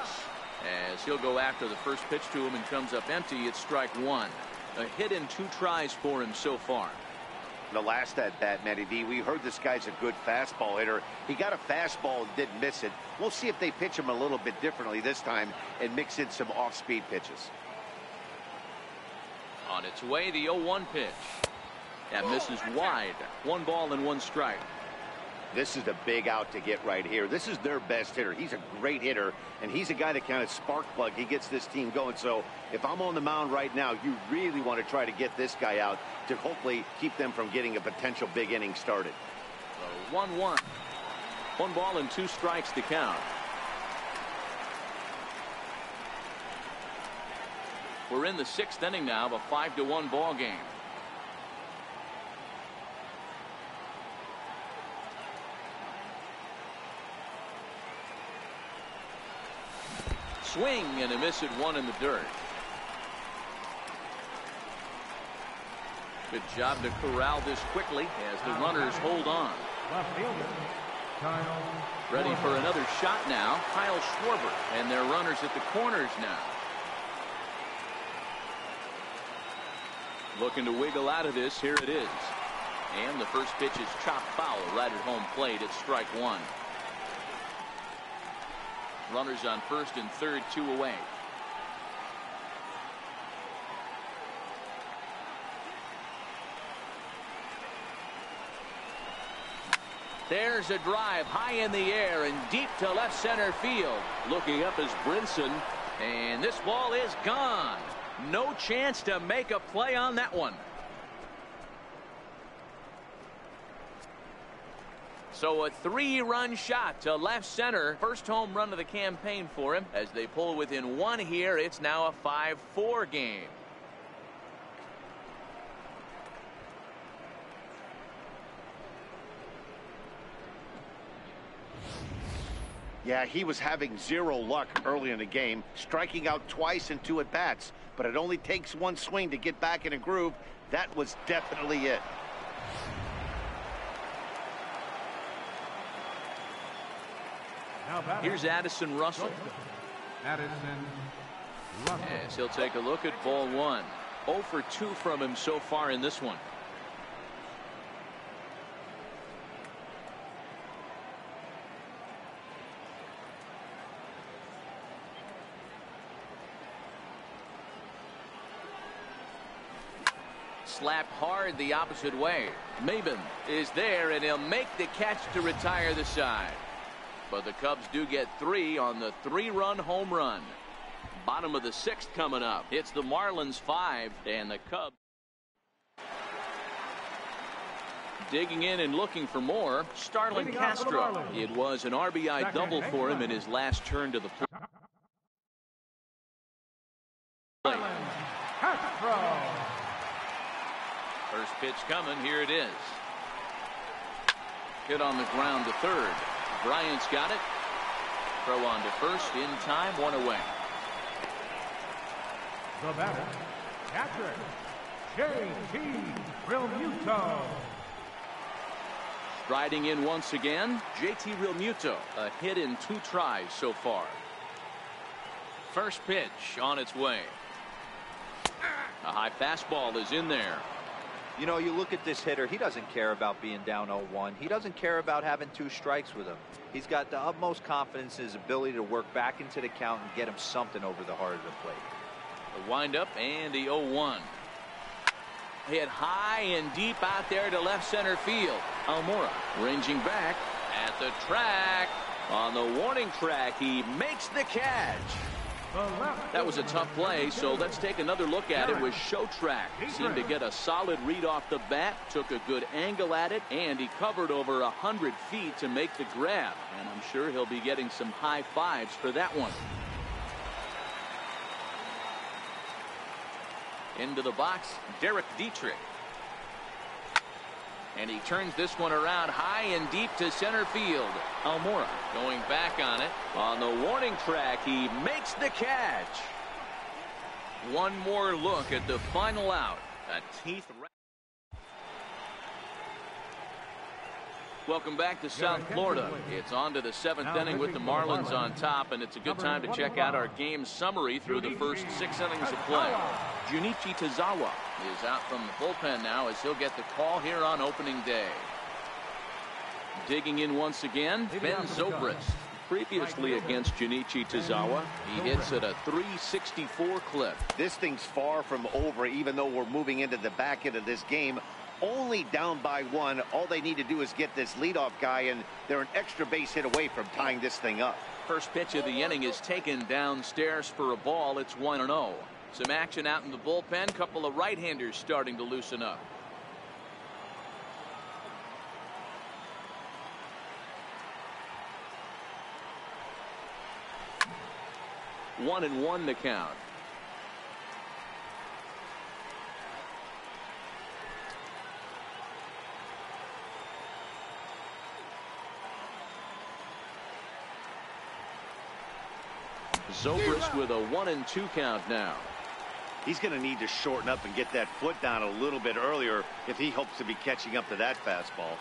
as he'll go after the first pitch to him and comes up empty. It's strike 1. A hit and 2 tries for him so far. The last at bat, Matty V, we heard this guy's a good fastball hitter. He got a fastball and didn't miss it. We'll see if they pitch him a little bit differently this time and mix in some off-speed pitches. On its way, the 0-1 pitch. That misses wide. 1 ball and 1 strike. This is a big out to get right here. This is their best hitter. He's a great hitter, and he's a guy that kind of spark plug. He gets this team going. So if I'm on the mound right now, you really want to try to get this guy out to hopefully keep them from getting a potential big inning started. So 1-1. 1 ball and 2 strikes to count. We're in the 6th inning now of a 5-1 ball game. Swing and a miss at 1 in the dirt. Good job to corral this quickly as the runners hold on. Left fielder, Kyle. Ready for another shot now, Kyle Schwarber, and their runners at the corners now. Looking to wiggle out of this. Here it is. And the first pitch is chopped foul right at home plate. It's strike 1. Runners on first and third, 2 away. There's a drive high in the air and deep to left center field. Looking up is Brinson, and this ball is gone. No chance to make a play on that one. So a 3-run shot to left center. First home run of the campaign for him. As they pull within 1 here, it's now a 5-4 game. Yeah, he was having 0 luck early in the game, striking out twice in 2 at-bats. But it only takes 1 swing to get back in a groove. That was definitely it. Here's Addison Russell. Addison Russell. As he'll take a look at ball 1. 0 for 2 from him so far in this one. Slapped hard the opposite way. Maben is there, and he'll make the catch to retire the side. But the Cubs do get 3 on the 3-run home run. Bottom of the 6th coming up. It's the Marlins 5 and the Cubs digging in and looking for more. Starlin Castro. It was an RBI double for him in his last turn to the plate. Castro. First pitch coming. Here it is. Hit on the ground to third. Bryant's got it. Throw on to first in time. 1 away. The batter, catcher, J.T. Realmuto. Riding in once again, JT Realmuto, a hit in 2 tries so far. First pitch on its way. A high fastball is in there. You know, you look at this hitter, he doesn't care about being down 0-1. He doesn't care about having 2 strikes with him. He's got the utmost confidence in his ability to work back into the count and get him something over the heart of the plate. The windup and the 0-1. Hit high and deep out there to left center field. Almora ranging back at the track. On the warning track, he makes the catch. That was a tough play, so let's take another look at it with Showtrack. Seemed to get a solid read off the bat, took a good angle at it, and he covered over 100 feet to make the grab. And I'm sure he'll be getting some high fives for that one. Into the box, Derek Dietrich. And he turns this one around high and deep to center field. Almora going back on it. On the warning track, he makes the catch. One more look at the final out. A teeth. Welcome back to South Florida. It's on to the 7th inning with the Marlins on top, and it's a good time to check out our game summary through the first 6 innings of play. Junichi Tazawa is out from the bullpen now as he'll get the call here on opening day. Digging in once again, Ben Zobrist. Previously against Junichi Tazawa, he hits at a .364 clip. This thing's far from over, even though we're moving into the back end of this game. Only down by 1. All they need to do is get this leadoff guy, and they're an extra base hit away from tying this thing up. First pitch of the inning is taken downstairs for a ball. It's 1-0. Some action out in the bullpen. Couple of right-handers starting to loosen up. One and one to count. Zobrist with a 1-2 count now. He's going to need to shorten up and get that foot down a little bit earlier if he hopes to be catching up to that fastball.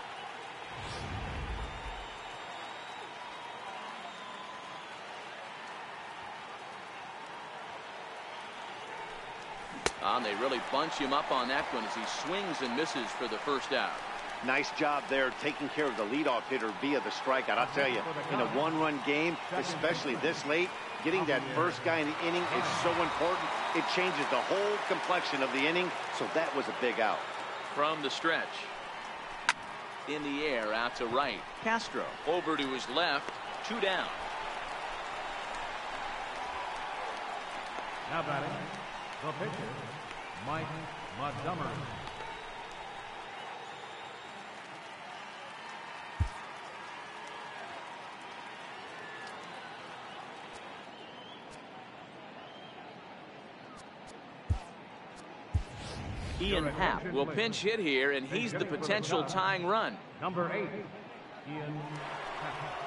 They really bunch him up on that one as he swings and misses for the first out. Nice job there taking care of the leadoff hitter via the strikeout. I'll tell you, in a 1-run game, especially this late, getting that first guy in the inning is so important. It changes the whole complexion of the inning, so that was a big out. From the stretch. In the air, out to right. Castro over to his left. 2 down. Now batting, the pitcher, Mike Montgomery. Ian Happ will pinch hit here, and he's the potential tying run. Number 8, Ian Happ.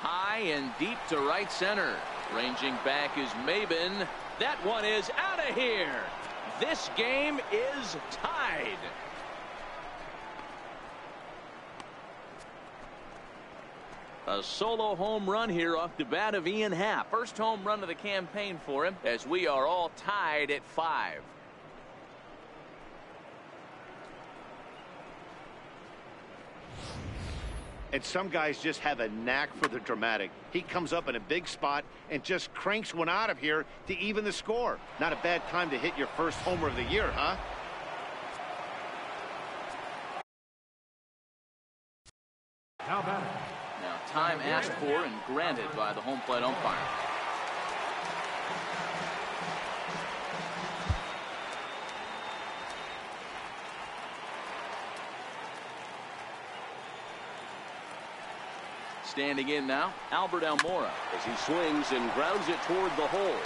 High and deep to right center. Ranging back is Maben. That one is out of here. This game is tied. A solo home run here off the bat of Ian Happ. First home run of the campaign for him, as we are all tied at 5. And some guys just have a knack for the dramatic. He comes up in a big spot and just cranks one out of here to even the score. Not a bad time to hit your first homer of the year, huh? Now batting. Now time asked for and granted by the home plate umpire. Standing in now, Albert Almora as he swings and grounds it toward the hole.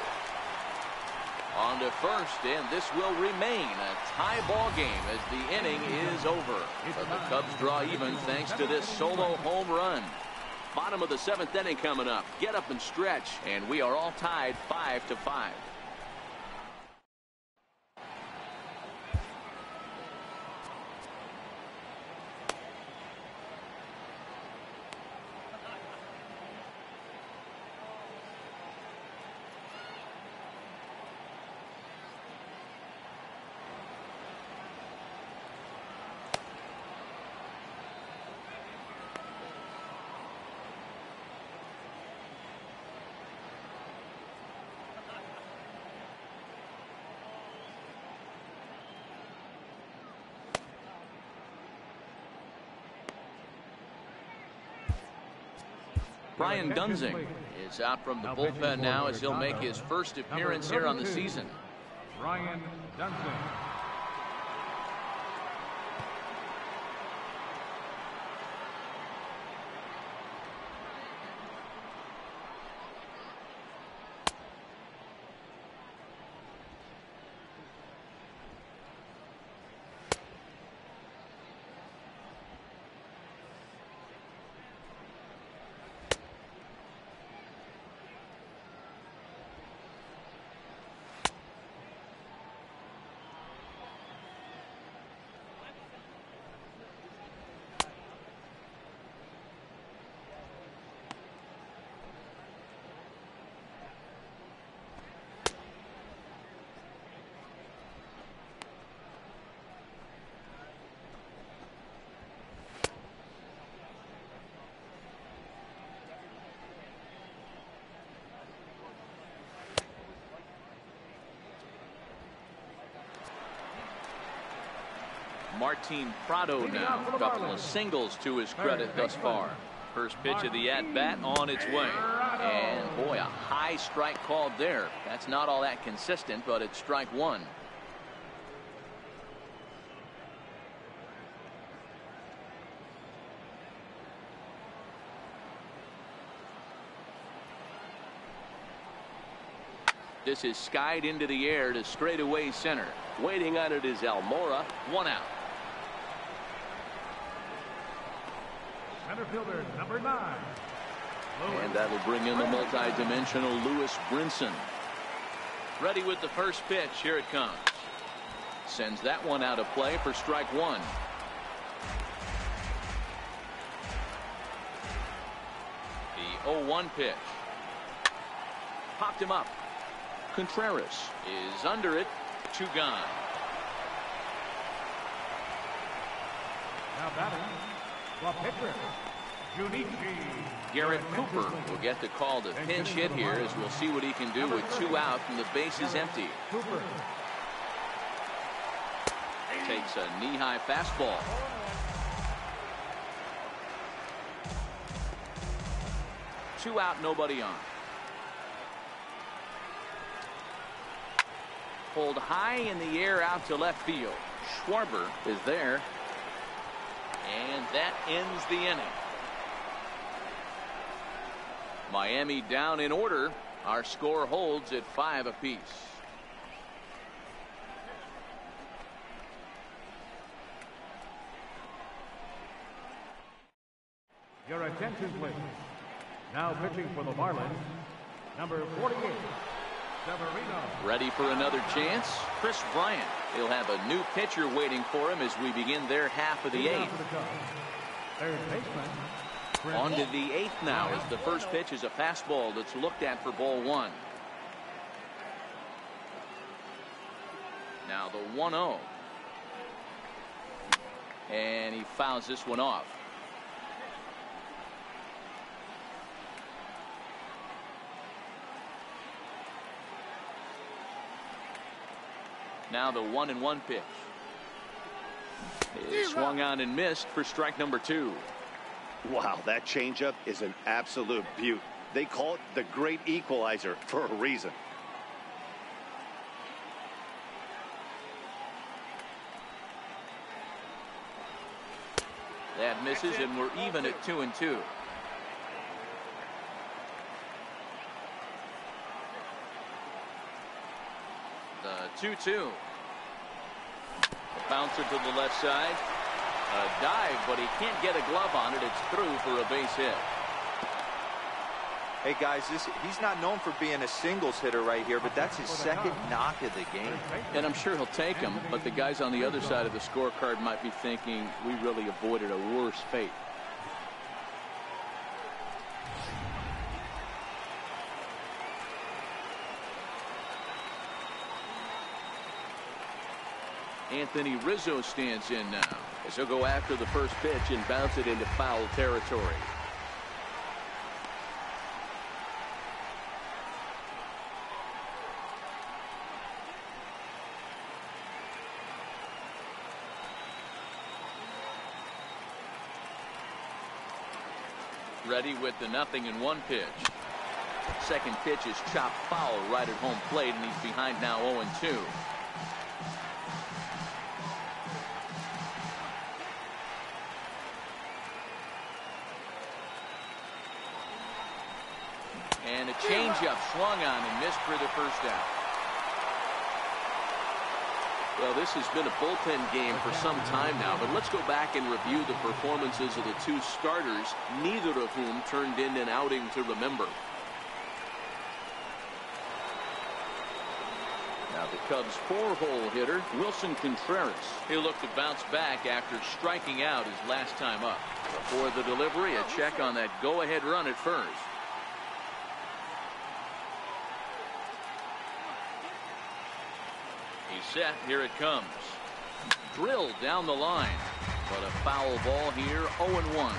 On to first, and this will remain a tie ball game as the inning is over. But the Cubs draw even thanks to this solo home run. Bottom of the 7th inning coming up. Get up and stretch, and we are all tied 5-5. Brian Dunsing is out from the bullpen now as he'll make his first appearance here on the season. Brian Dunsing. Martin Prado now, a couple of singles to his credit thus far. First pitch of the at-bat on its way. And boy, a high strike called there. That's not all that consistent, but it's strike one. This is skied into the air to straightaway center. Waiting on it is Almora. One out. Center fielder, number 9. And that'll bring in the multi-dimensional Lewis Brinson. Ready with the first pitch. Here it comes. Sends that one out of play for strike one. The 0-1 pitch. Popped him up. Contreras is under it. 2 gone. Now batting, the pitcher, Junichi. Garrett Cooper will get the call to pinch hit here as we'll see what he can do with 2 out and the base is empty. Cooper. Takes a knee-high fastball. Two out, nobody on. Pulled high in the air out to left field. Schwarber is there. And that ends the inning. Miami down in order. Our score holds at 5 apiece. Your attention, please. Now pitching for the Marlins, number 48, Severino. Ready for another chance? Chris Bryant. He'll have a new pitcher waiting for him as we begin their half of the 8th. Third baseman. On to the 8th now as the first pitch is a fastball that's looked at for ball 1. Now the 1-0. And he fouls this one off. Now the 1-1 pitch. It swung on and missed for strike number 2. Wow, that changeup is an absolute beaut. They call it the great equalizer for a reason. That misses, and we're even at 2-2. The 2-2. A bouncer to the left side. A dive, but he can't get a glove on it. It's through for a base hit. Hey guys, he's not known for being a singles hitter right here, but that's his second knock of the game. And I'm sure he'll take him, but the guys on the other side of the scorecard might be thinking we really avoided a worse fate. Anthony Rizzo stands in now as he'll go after the first pitch and bounce it into foul territory. Ready with the 0-1 pitch. Second pitch is chopped foul right at home plate, and he's behind now 0-2. And a changeup swung on and missed for the first out. Well, this has been a bullpen game for some time now, but let's go back and review the performances of the two starters, neither of whom turned in an outing to remember. Now the Cubs' 4-hole hitter, Wilson Contreras. He'll look to bounce back after striking out his last time up. Before the delivery, a check on that go-ahead run at first. Set, here it comes. Drilled down the line, but a foul ball here. 0-1.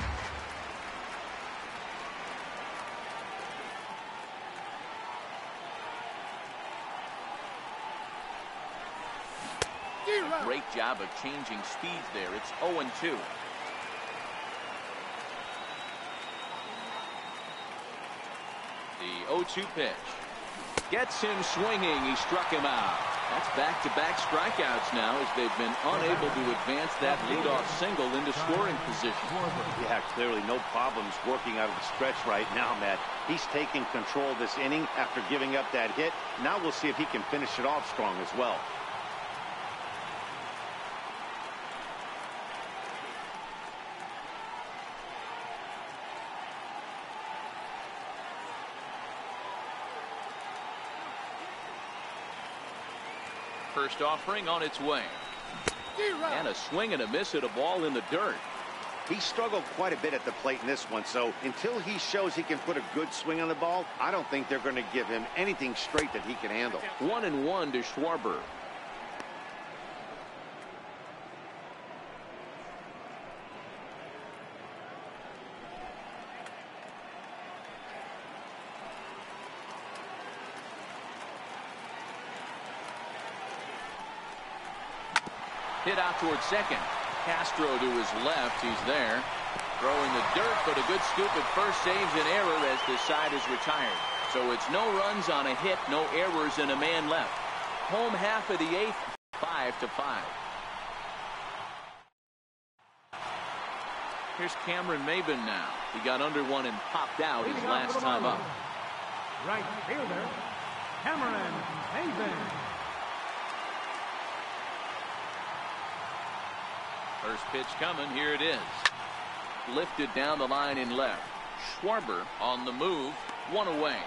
Great job of changing speeds there. It's 0-2. The 0-2 pitch. Gets him swinging. He struck him out. That's back-to-back strikeouts now as they've been unable to advance that leadoff single into scoring position. Yeah, clearly no problems working out of the stretch right now, Matt. He's taking control of this inning after giving up that hit. Now we'll see if he can finish it off strong as well. First offering on its way. And a swing and a miss at a ball in the dirt. He struggled quite a bit at the plate in this one, so until he shows he can put a good swing on the ball, I don't think they're going to give him anything straight that he can handle. 1-1 to Schwarber. Hit out towards second. Castro to his left. He's there. Throwing the dirt, but a good scoop at first saves an error as the side is retired. So it's no runs on a hit, no errors, and a man left. Home half of the 8th, 5-5. Here's Cameron Maybin now. He got under one and popped out his last time up. Right fielder, Cameron Maybin. First pitch coming. Here it is. Lifted down the line in left. Schwarber on the move. One away.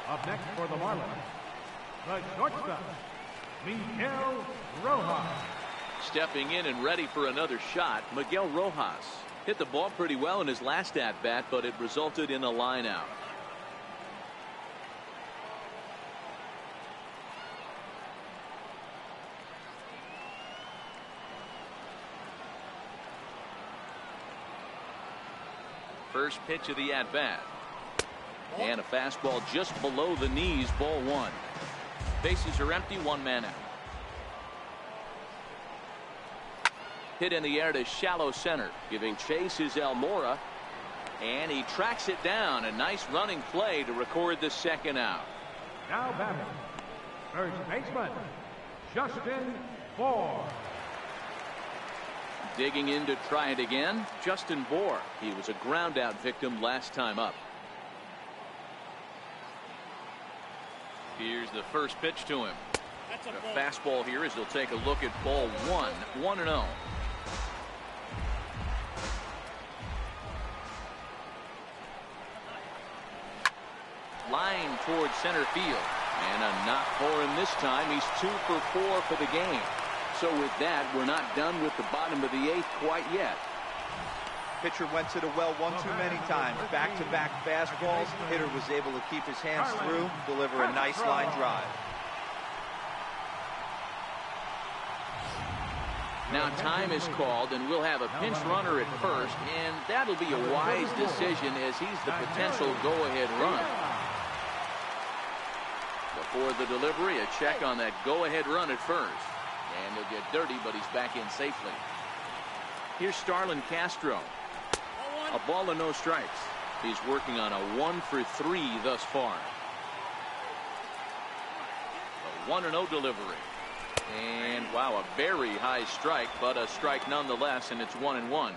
Up next for the Marlins, the shortstop, Miguel Rojas. Stepping in and ready for another shot, Miguel Rojas. Hit the ball pretty well in his last at-bat, but it resulted in a line out. First pitch of the at-bat. And a fastball just below the knees, ball one. Bases are empty, one man out. Hit in the air to shallow center. Giving chase is Almora. And he tracks it down. A nice running play to record the second out. Now batting, first baseman, Justin Bour. Digging in to try it again, Justin Bour. He was a ground out victim last time up. Here's the first pitch to him. A fastball here as he'll take a look at ball one. 1-0. towards center field. And a knock for him this time. He's 2 for 4 for the game. So with that, we're not done with the bottom of the 8th quite yet. Pitcher went to the well one too many times. Back-to-back fastballs. Hitter was able to keep his hands through, deliver a nice line drive. Now time is called, and we'll have a pinch runner at first, and that'll be a wise decision as he's the potential go-ahead run. Before the delivery, a check on that go-ahead run at first. And he'll get dirty, but he's back in safely. Here's Starlin Castro. A ball and no strikes. He's working on a 1 for 3 thus far. A 1-0 delivery. And wow, a very high strike, but a strike nonetheless, and it's 1-1.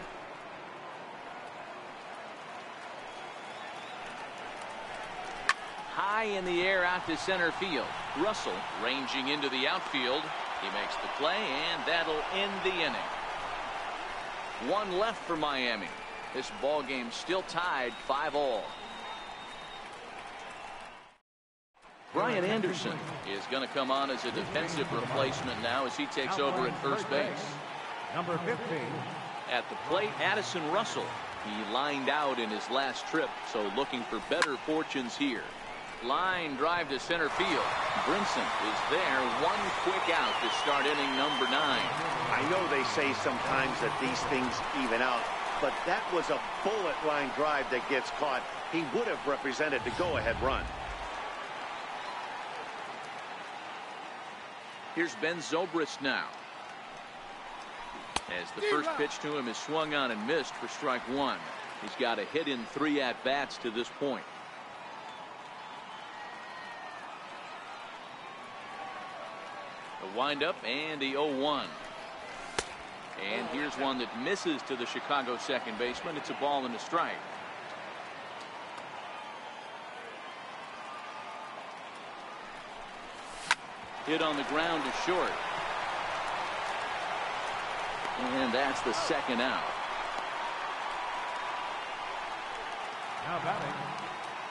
High in the air out to center field. Russell ranging into the outfield. He makes the play, and that'll end the inning. 1 left for Miami. This ball game still tied 5-all. Brian Anderson is going to come on as a defensive replacement now as he takes over at first base. Number 15. At the plate, Addison Russell. He lined out in his last trip, so looking for better fortunes here. Line drive to center field. Brinson is there. 1 quick out to start inning number 9. I know they say sometimes that these things even out, but that was a bullet line drive that gets caught. He would have represented the go-ahead run. Here's Ben Zobrist now. As the first pitch to him is swung on and missed for strike 1. He's got a hit in 3 at-bats to this point. The windup and the 0-1. And here's one that misses to the Chicago second baseman. It's a ball and a strike. Hit on the ground to short. And that's the second out. Now batting,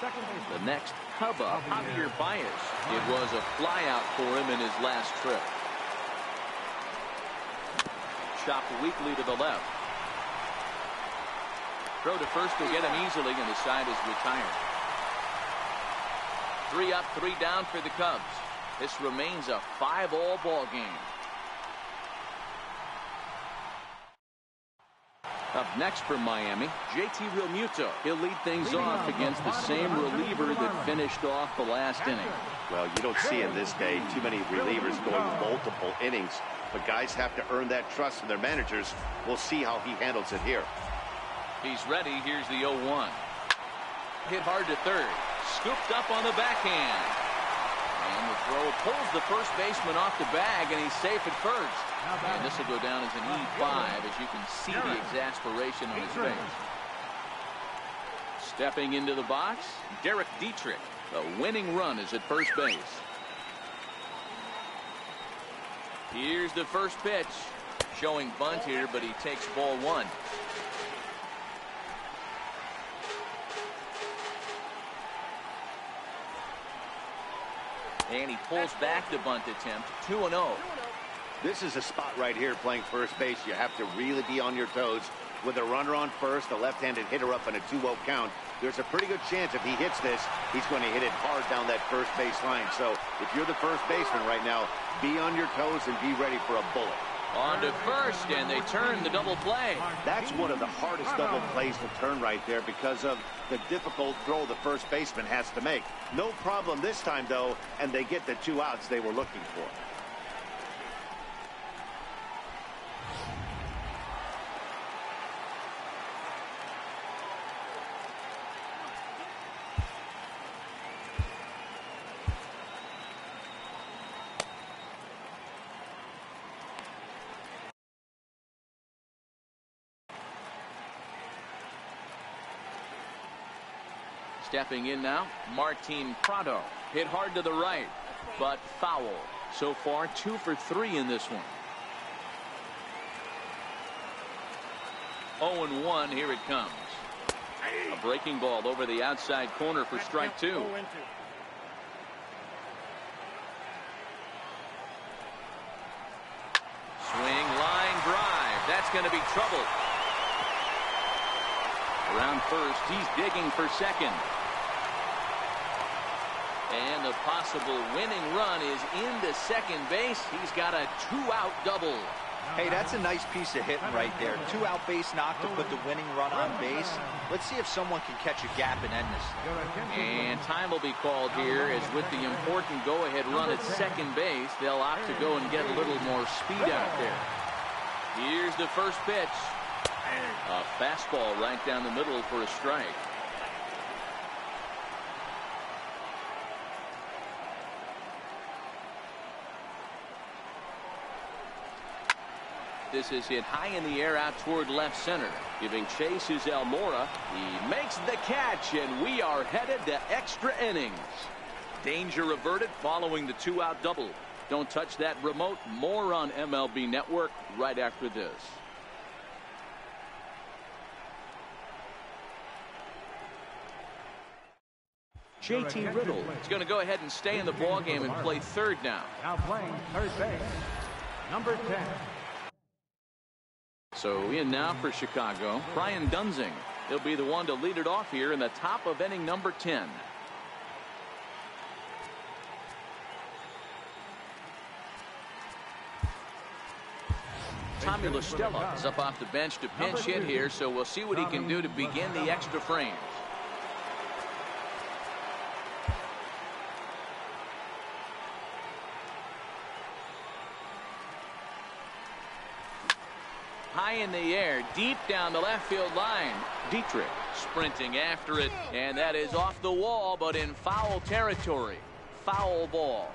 second baseman. The next Cub up, Javier Baez. It was a flyout for him in his last trip. Chopped weakly to the left. Throw to first will get him easily, and the side is retired. 3 up, 3 down for the Cubs. This remains a 5-all ball game. Up next for Miami, JT Realmuto. He'll lead things off against the same reliever that finished off the last inning. Well, you don't see in this day too many relievers going multiple innings, but guys have to earn that trust from their managers. We'll see how he handles it here. He's ready. Here's the 0-1. Hit hard to third. Scooped up on the backhand. And the throw pulls the first baseman off the bag, and he's safe at first. And this will go down as an E5, as you can see the exasperation on his face. Stepping into the box, Derek Dietrich. The winning run is at first base. Here's the first pitch. Showing bunt here, but he takes ball 1. And he pulls back the bunt attempt. 2-0. This is a spot right here playing first base. You have to really be on your toes. With a runner on first, a left-handed hitter up in a 2-0 count, there's a pretty good chance if he hits this, he's going to hit it hard down that first base line. So if you're the first baseman right now, be on your toes and be ready for a bullet. On to first, and they turn the double play. That's one of the hardest double plays to turn right there because of the difficult throw the first baseman has to make. No problem this time, though, and they get the 2 outs they were looking for. Stepping in now, Martin Prado. Hit hard to the right, but foul. So far, 2 for 3 in this one. 0-1, here it comes. A breaking ball over the outside corner for strike 2. that's going to be trouble. Around first, he's digging for second. And the possible winning run is into second base. He's got a 2-out double. Hey, that's a nice piece of hitting right there. 2-out base knock to put the winning run on base. Let's see if someone can catch a gap and end this. And time will be called here, as with the important go-ahead run at second base, they'll opt to go and get a little more speed out there. Here's the first pitch. A fastball right down the middle for a strike. This is hit high in the air out toward left center. Giving chase is Almora. He makes the catch, and we are headed to extra innings. Danger averted following the 2-out double. Don't touch that remote. More on MLB Network right after this. JT Riddle is going to go ahead and stay in the ballgame and play third now. Now playing third base, number 10. So in now for Chicago, Brian Dunsing. He'll be the one to lead it off here in the top of inning number 10. Tommy La Stella is up off the bench to pinch hit here, so we'll see what he can do to begin the extra frames. High in the air, deep down the left field line. Dietrich sprinting after it, and that is off the wall, but in foul territory. Foul ball.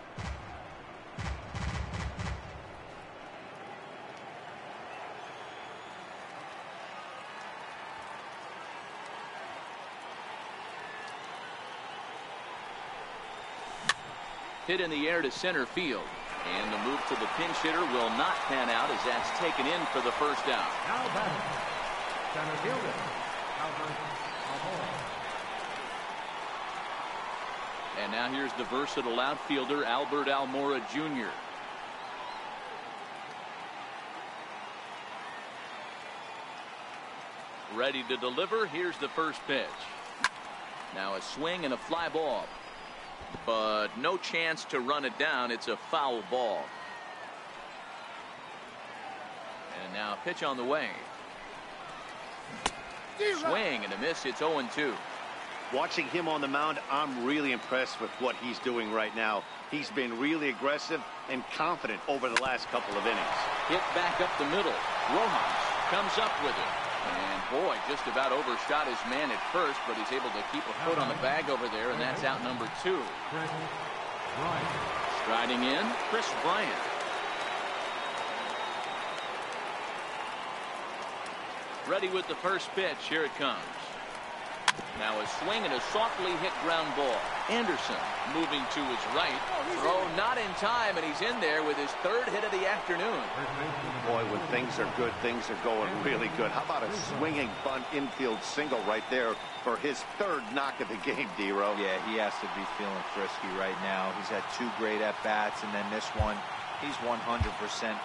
Hit in the air to center field. And the move to the pinch hitter will not pan out, as that's taken in for the first out. Now batting, center fielder, Albert Almora. And now here's the versatile outfielder, Albert Almora Jr. Ready to deliver. Here's the first pitch. Now a swing and a fly ball. But no chance to run it down. It's a foul ball. And now a pitch on the way. Swing and a miss. It's 0-2. Watching him on the mound, I'm really impressed with what he's doing right now. He's been really aggressive and confident over the last couple of innings. Hit back up the middle. Rojas comes up with it. And boy, just about overshot his man at first, but he's able to keep a foot on the bag over there, and that's out number 2. Striding in, Chris Bryant. Ready with the first pitch. Here it comes. Now a swing and a softly hit ground ball. Anderson moving to his right. Throw not in time, and he's in there with his third hit of the afternoon. Boy, when things are good, things are going really good. How about a swinging bunt infield single right there for his third knock of the game, D-Row? Yeah, he has to be feeling frisky right now. He's had 2 great at-bats, and then this one, he's 100%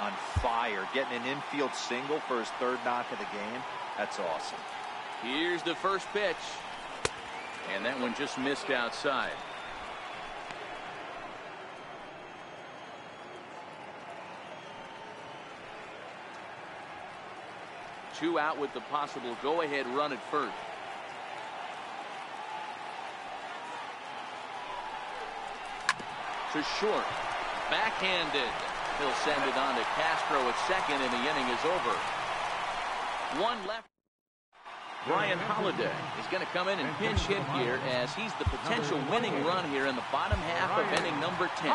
on fire. Getting an infield single for his third knock of the game, that's awesome. Here's the first pitch. And that one just missed outside. Two out with the possible go-ahead run at first. To short. Backhanded. He'll send it on to Castro at second, and the inning is over. One left. Brian Holliday is going to come in and pinch hit here, as he's the potential winning run here in the bottom half of inning number 10.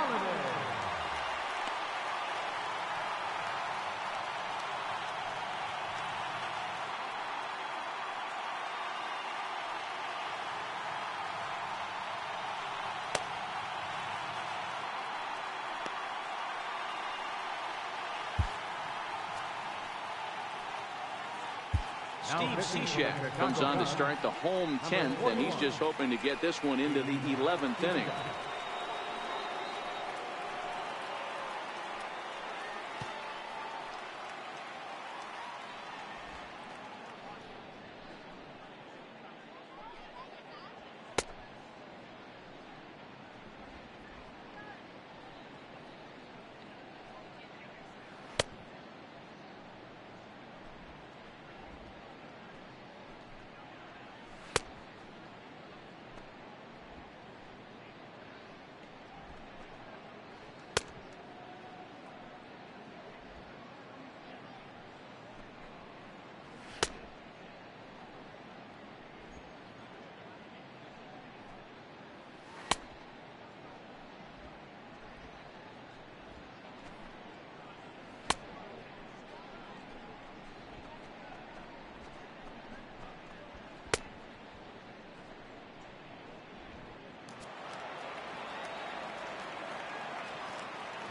Steve Cishek comes on to start the home 10th, and he's just hoping to get this one into the 11th inning.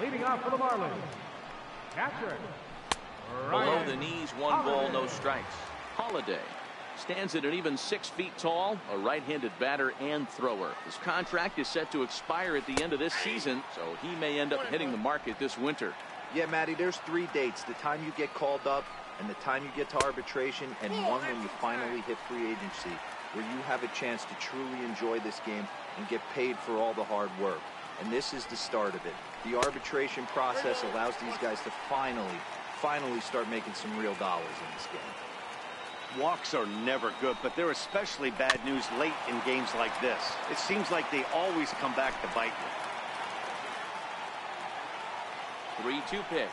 Leading off for the Marlins, catcher. Below the knees, 1 ball, no strikes. Holiday stands at an even 6 feet tall, a right-handed batter and thrower. His contract is set to expire at the end of this season, so he may end up hitting the market this winter. Yeah, Matty, there's 3 dates: the time you get called up, and the time you get to arbitration, and one when you finally hit free agency, where you have a chance to truly enjoy this game and get paid for all the hard work. And this is the start of it. The arbitration process allows these guys to finally start making some real dollars in this game. Walks are never good, but they're especially bad news late in games like this. It seems like they always come back to bite you. 3-2 pitch.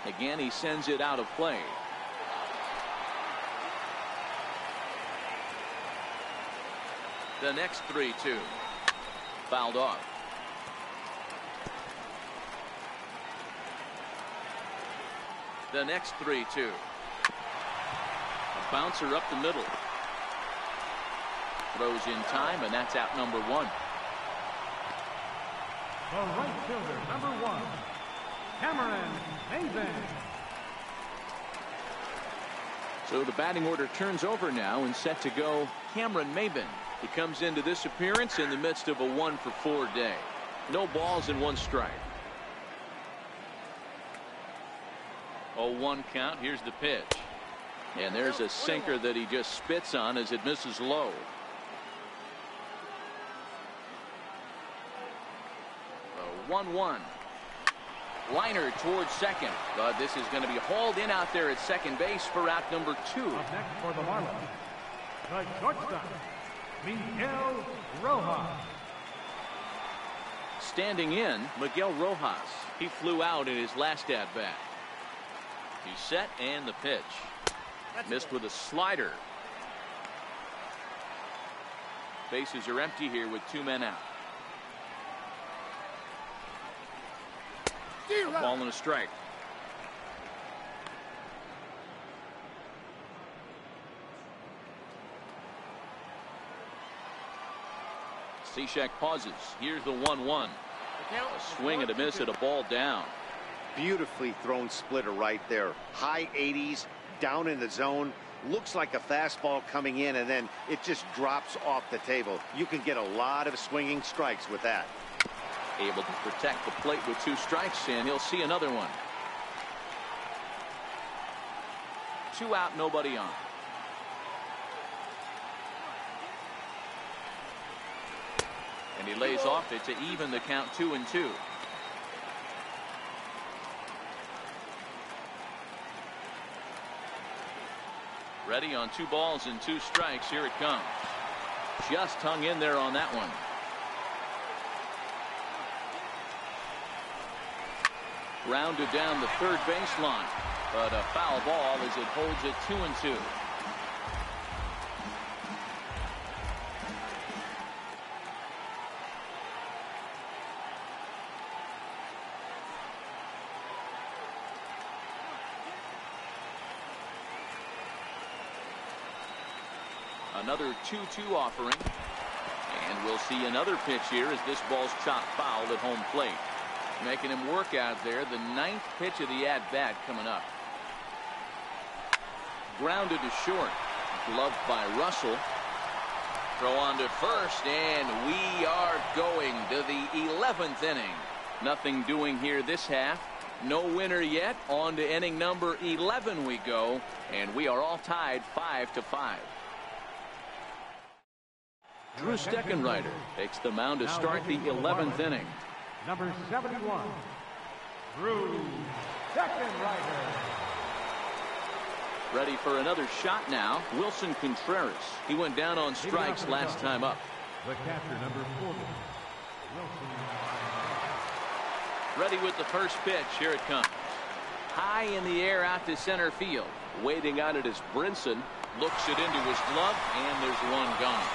Again, he sends it out of play. The next 3-2. Fouled off. The next 3-2. A bouncer up the middle. Throws in time, and that's out number 1. The right fielder, number 1, Cameron Maybin. So the batting order turns over now, and set to go Cameron Maybin. He comes into this appearance in the midst of a 1-for-4 day. No balls and 1 strike. 0-1 count. Here's the pitch. And there's a sinker that he just spits on as it misses low. The 1-1. Liner towards second, but this is going to be hauled in out there at second base for out number 2. Up next for the Marlins, the shortstop, Miguel Rojas. Standing in, Miguel Rojas. He flew out in his last at bat. He's set, and the pitch. Missed with a slider. Bases are empty here with 2 men out. A ball and a strike. Cishek pauses. Here's the 1-1. A swing and a miss at a ball down. Beautifully thrown splitter right there. High 80s, down in the zone. Looks like a fastball coming in, and then it just drops off the table. You can get a lot of swinging strikes with that. Able to protect the plate with 2 strikes, and he'll see another one. 2 out, nobody on. And he lays off it to even the count 2-2. Ready on 2 balls and 2 strikes. Here it comes. Just hung in there on that one. Grounded down the third baseline, but a foul ball as it holds it 2-2. Another 2-2 offering, and we'll see another pitch here as this ball's chopped foul at home plate. Making him work out there. The 9th pitch of the at-bat coming up. Grounded to short. Gloved by Russell. Throw on to first, and we are going to the 11th inning. Nothing doing here this half. No winner yet. On to inning number 11 we go, and we are all tied 5-5. Drew Steckenrider takes the mound to start the 11th inning. Number 71, Drew Steckenrider. Ready for another shot now. Wilson Contreras. He went down on strikes last time up. The catcher, number 40, Wilson. Ready with the first pitch. Here it comes. High in the air out to center field. Waiting on it is Brinson. Looks it into his glove, and there's one gone.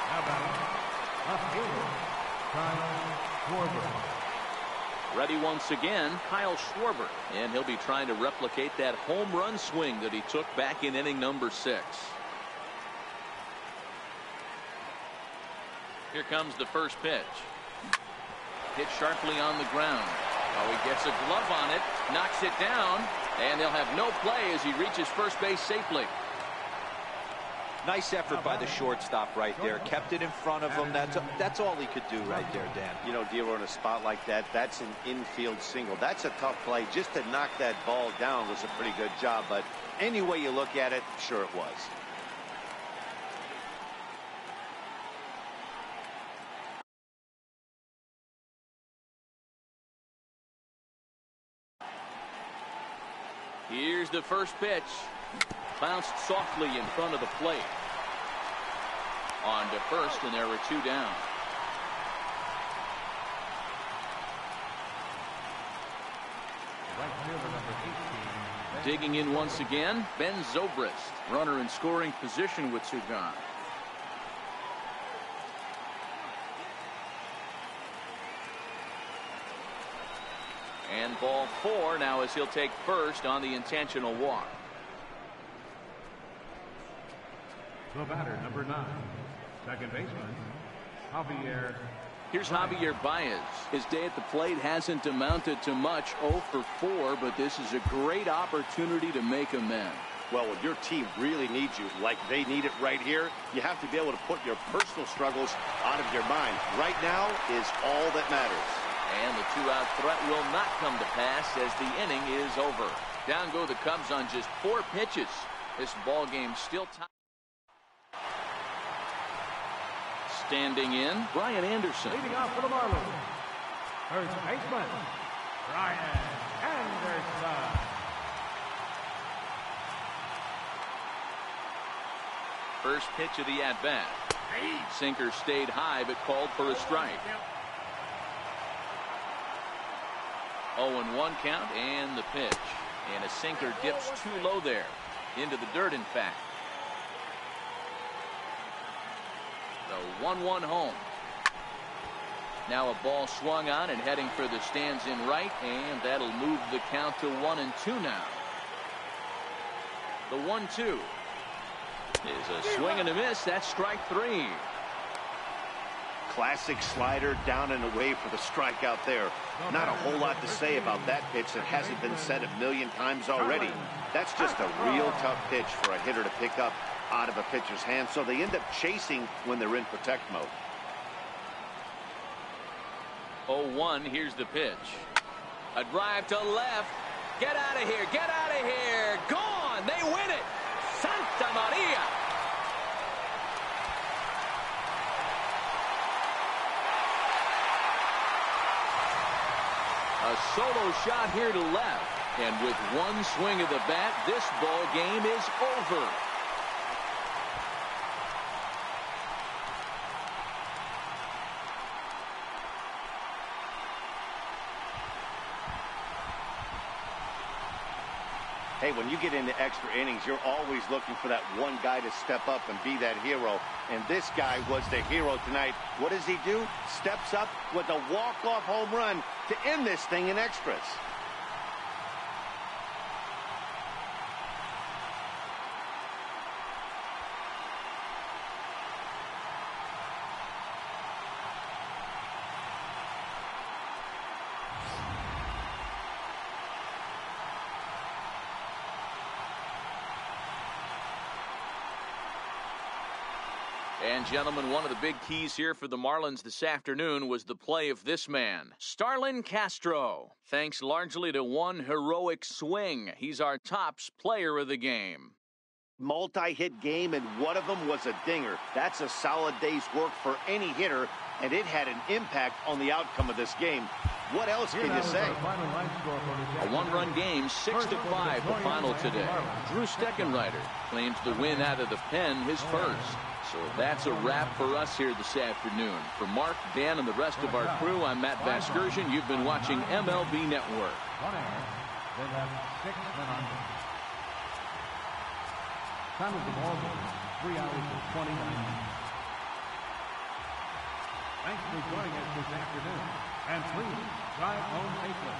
How about left fielder, Kyle Schwarber. Ready once again, Kyle Schwarber, and he'll be trying to replicate that home run swing that he took back in inning number 6. Here comes the first pitch. hit sharply on the ground. Oh, he gets a glove on it, knocks it down, and they'll have no play as he reaches first base safely. Nice effort by the shortstop right there. Kept it in front of him. That's all he could do right there, Dan. You know, Dero, in a spot like that, that's an infield single. That's a tough play. Just to knock that ball down was a pretty good job. But any way you look at it, sure it was. Here's the first pitch. Bounced softly in front of the plate. On to first, and there were two down. Right fielder number 18. Digging in once again, Ben Zobrist. Runner in scoring position with two gone. And ball four now as he'll take first on the intentional walk. The batter, number 9, second baseman, Javier. Here's Javier Baez. His day at the plate hasn't amounted to much, 0 for 4, but this is a great opportunity to make amends. Well, when your team really needs you, like they need it right here, you have to be able to put your personal struggles out of your mind. Right now is all that matters. And the two-out threat will not come to pass as the inning is over. Down go the Cubs on just 4 pitches. This ball game still tied. Standing in, Brian Anderson. Leading off for the Marlins, first baseman, Brian Anderson. First pitch of the at-bat. Sinker stayed high but called for a strike. 0-1 count and the pitch. And a sinker dips too low there. Into the dirt, in fact. The 1-1 home. Now a ball swung on and heading for the stands in right, and that'll move the count to 1-2 now. The 1-2 is a swing and a miss. That's strike 3. Classic slider down and away for the strikeout there. Not a whole lot to say about that pitch that hasn't been said a million times already. That's just a real tough pitch for a hitter to pick up out of a pitcher's hand, so they end up chasing when they're in protect mode. 0-1, here's the pitch. A drive to left. Get out of here, get out of here. Gone, they win it. Santa Maria. A solo shot here to left. And with one swing of the bat, this ball game is over. Hey, when you get into extra innings, you're always looking for that one guy to step up and be that hero. And this guy was the hero tonight. What does he do? Steps up with a walk-off home run to end this thing in extras. And gentlemen, one of the big keys here for the Marlins this afternoon was the play of this man, Starlin Castro. Thanks largely to one heroic swing, he's our tops player of the game. Multi-hit game, and one of them was a dinger. That's a solid day's work for any hitter, and it had an impact on the outcome of this game. What else can you say? A one-run game, 6-5 the final today. Drew Steckenrider claims the win out of the pen, his first. So that's a wrap for us here this afternoon. For Mark, Dan, and the rest of our crew, I'm Matt Vasgersian. You've been watching MLB Network. One error. They left 6 men on base. Time of the ball game, 3 hours and 29 minutes. Thanks for joining us this afternoon. And please, drive home safely.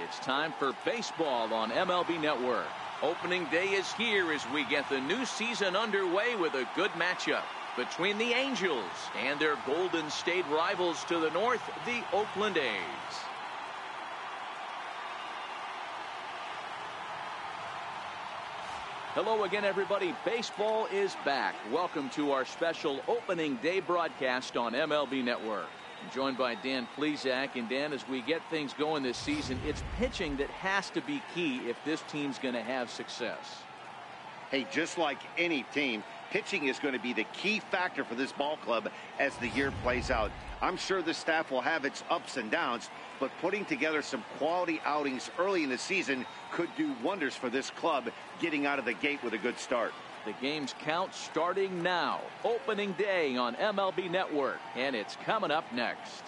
It's time for baseball on MLB Network. Opening day is here as we get the new season underway with a good matchup between the Angels and their Golden State rivals to the north, the Oakland A's. Hello again, everybody. Baseball is back. Welcome to our special opening day broadcast on MLB Network. I'm joined by Dan Plesac. And Dan, as we get things going this season, it's pitching that has to be key if this team's going to have success. Hey, just like any team, pitching is going to be the key factor for this ball club as the year plays out. I'm sure the staff will have its ups and downs, but putting together some quality outings early in the season could do wonders for this club getting out of the gate with a good start. The game's count starting now. Opening day on MLB Network, and it's coming up next.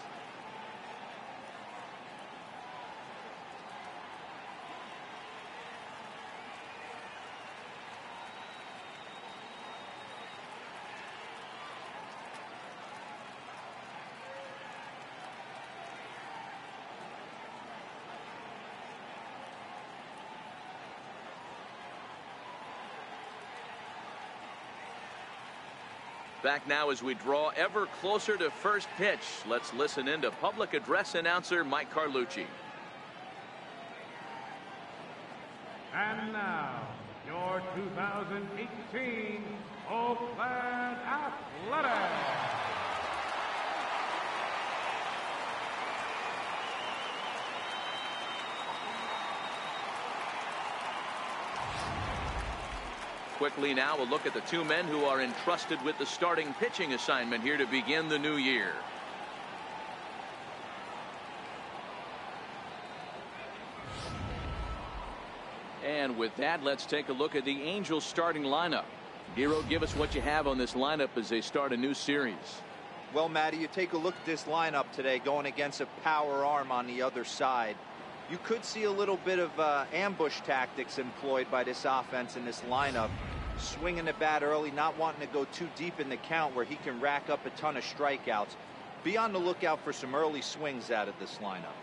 Back now as we draw ever closer to first pitch. Let's listen in to public address announcer Mike Carlucci. And now, your 2018 Oakland Athletics. Quickly now, a look at the two men who are entrusted with the starting pitching assignment here to begin the new year. And with that, let's take a look at the Angels starting lineup. Giro, give us what you have on this lineup as they start a new series. Well, Matty, you take a look at this lineup today going against a power arm on the other side. You could see a little bit of ambush tactics employed by this offense in this lineup. Swinging the bat early, not wanting to go too deep in the count where he can rack up a ton of strikeouts. Be on the lookout for some early swings out of this lineup.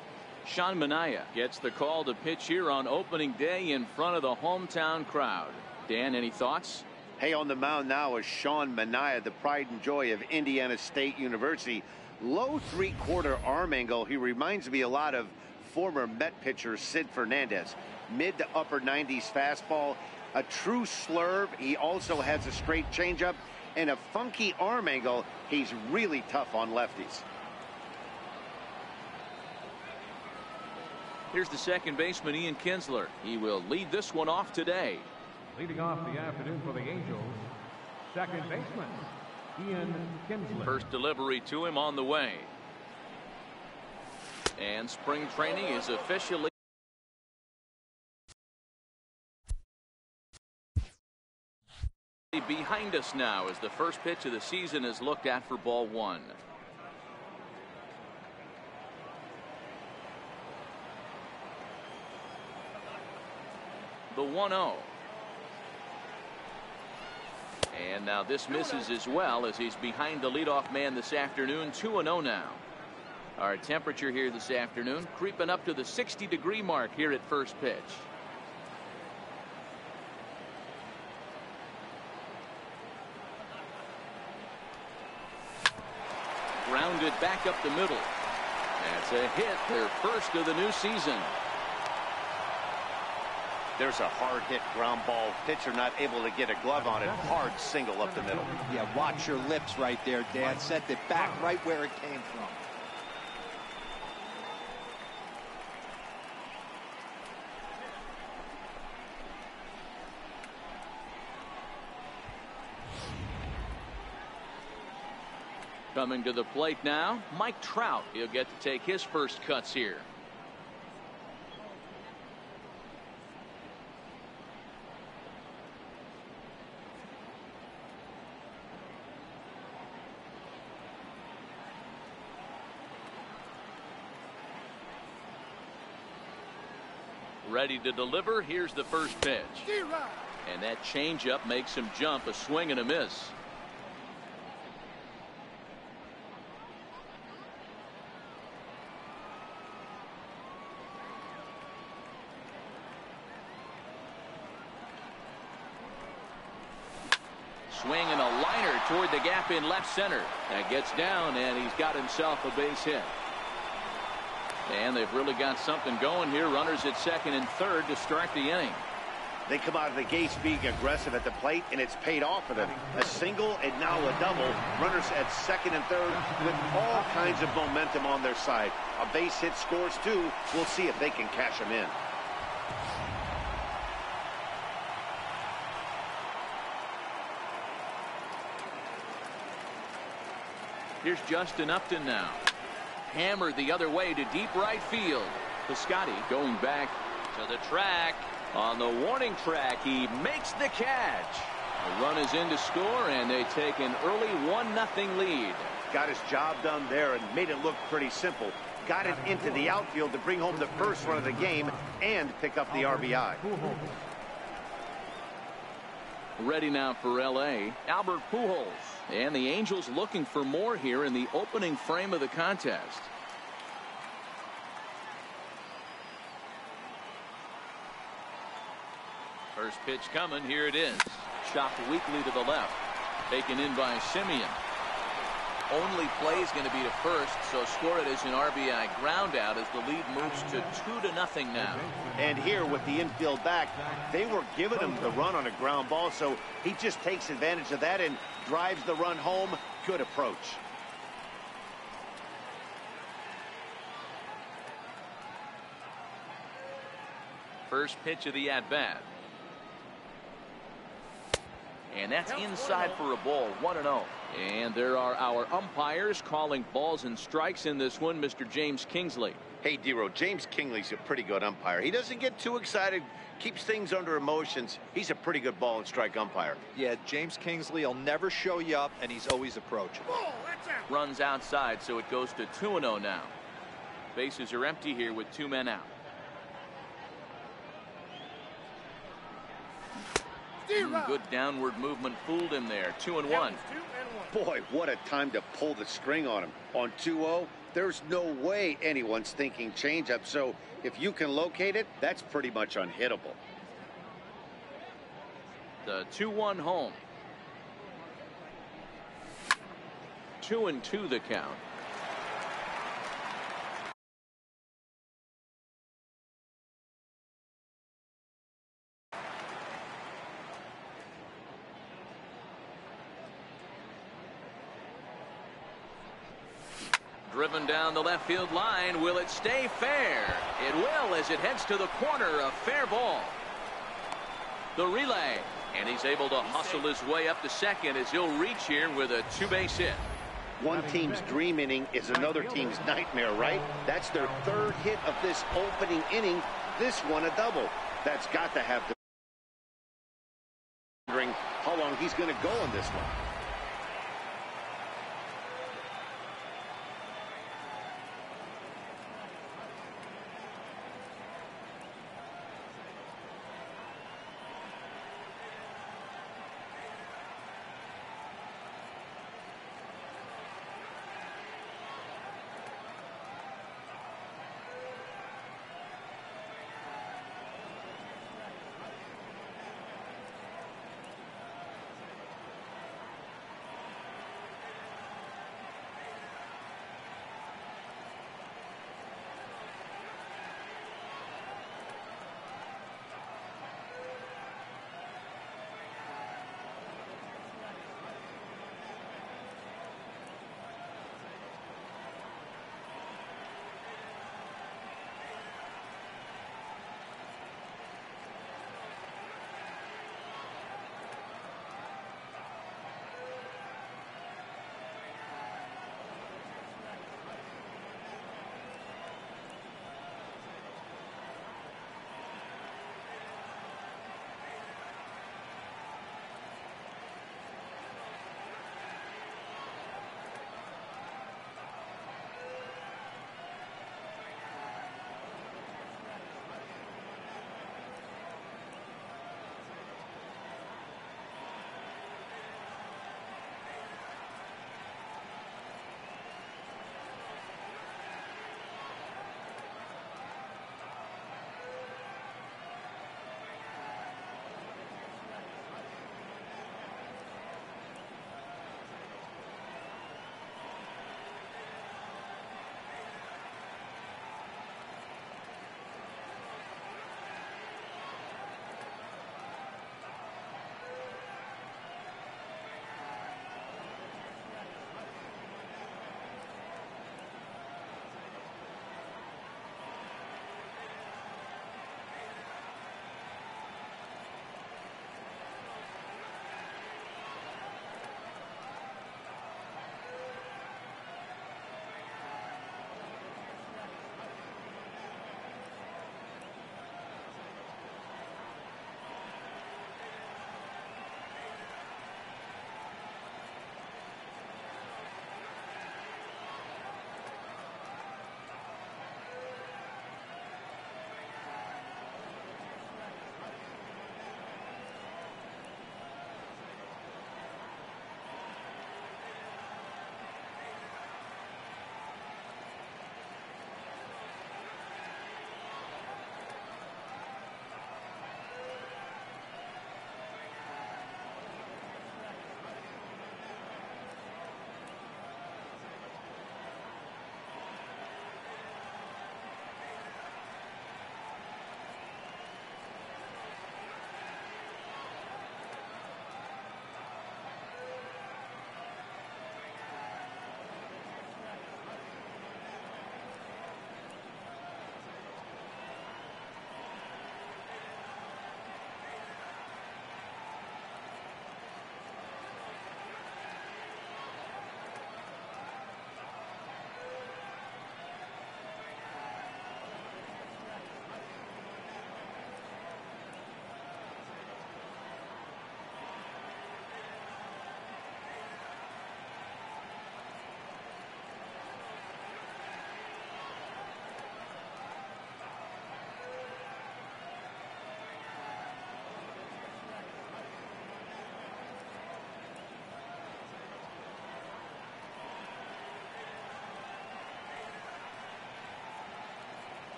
Sean Manaea gets the call to pitch here on opening day in front of the hometown crowd. Dan, any thoughts? Hey, on the mound now is Sean Manaea, the pride and joy of Indiana State University. Low three-quarter arm angle. He reminds me a lot of former Met pitcher Sid Fernandez. Mid to upper 90s fastball, a true slurve. He also has a straight changeup and a funky arm angle. He's really tough on lefties. Here's the second baseman, Ian Kinsler. He will lead this one off today. Leading off the afternoon for the Angels, second baseman, Ian Kinsler. First delivery to him on the way. And spring training is officially behind us now as the first pitch of the season is looked at for ball one. The 1-0. And now this misses as well as he's behind the leadoff man this afternoon. 2-0 now. Our temperature here this afternoon creeping up to the 60-degree mark here at first pitch. Grounded back up the middle. That's a hit, their first of the new season. There's a hard hit ground ball. Pitcher not able to get a glove on it. Hard single up the middle. Yeah, watch your lips right there, Dan. Sent it back right where it came from. Coming to the plate now, Mike Trout. He'll get to take his first cuts here. Ready to deliver. Here's the first pitch. And that changeup makes him jump. A swing and a miss. Swing and a liner toward the gap in left center. That gets down, and he's got himself a base hit. And they've really got something going here. Runners at second and third to start the inning. They come out of the gates being aggressive at the plate, and it's paid off for them. A single and now a double. Runners at second and third with all kinds of momentum on their side. A base hit scores too. We'll see if they can cash them in. Here's Justin Upton now. Hammered the other way to deep right field. Piscotty going back to the track. On the warning track, he makes the catch. The run is in to score, and they take an early 1-0 lead. Got his job done there and made it look pretty simple. Got it into the outfield to bring home the first run of the game and pick up the RBI. Ready now for L.A., Albert Pujols. And the Angels looking for more here in the opening frame of the contest. First pitch coming. Here it is. Chopped weakly to the left. Taken in by Simeon. Only play is going to be to first, so score it as an RBI ground out as the lead moves to 2-0 now. And here with the infield back, they were giving him the run on a ground ball, so he just takes advantage of that and drives the run home. Good approach. First pitch of the at-bat. And that's inside for a ball. 1-0. And there are our umpires calling balls and strikes in this one. Mr. James Kingsley. Hey, D-Row, James Kingsley's a pretty good umpire. He doesn't get too excited, keeps things under emotions. He's a pretty good ball and strike umpire. Yeah, James Kingsley will never show you up, and he's always approachable. Runs outside, so it goes to 2-0 now. Bases are empty here with 2 men out. Good downward movement fooled him there. 2-1. Boy, what a time to pull the string on him. On 2-0, there's no way anyone's thinking changeup. So if you can locate it, that's pretty much unhittable. The 2-1 home. 2-2 the count. Driven down the left field line. Will it stay fair? It will, as it heads to the corner. A fair ball. The relay. And he's able to hustle his way up to second as he'll reach here with a 2-base hit. One team's dream inning is another team's nightmare, right? That's their third hit of this opening inning. This one a double. That's got to have to wondering how long he's going to go on this one.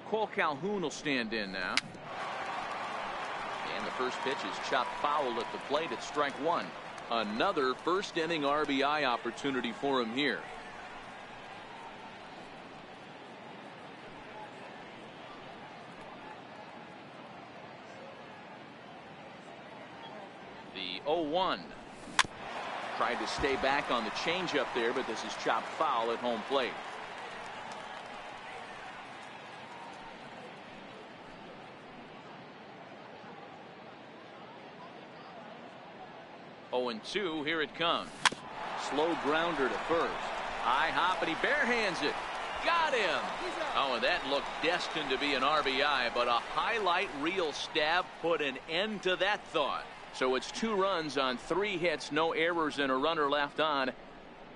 Cole Calhoun will stand in now. And the first pitch is chopped foul at the plate at strike one. Another first inning RBI opportunity for him here. The 0-1. Tried to stay back on the changeup there, but this is chopped foul at home plate. Oh, and 2, here it comes. Slow grounder to first. High hop, and he barehands it. Got him. Oh, and that looked destined to be an RBI, but a highlight reel stab put an end to that thought. So it's 2 runs on 3 hits, no errors, and a runner left on.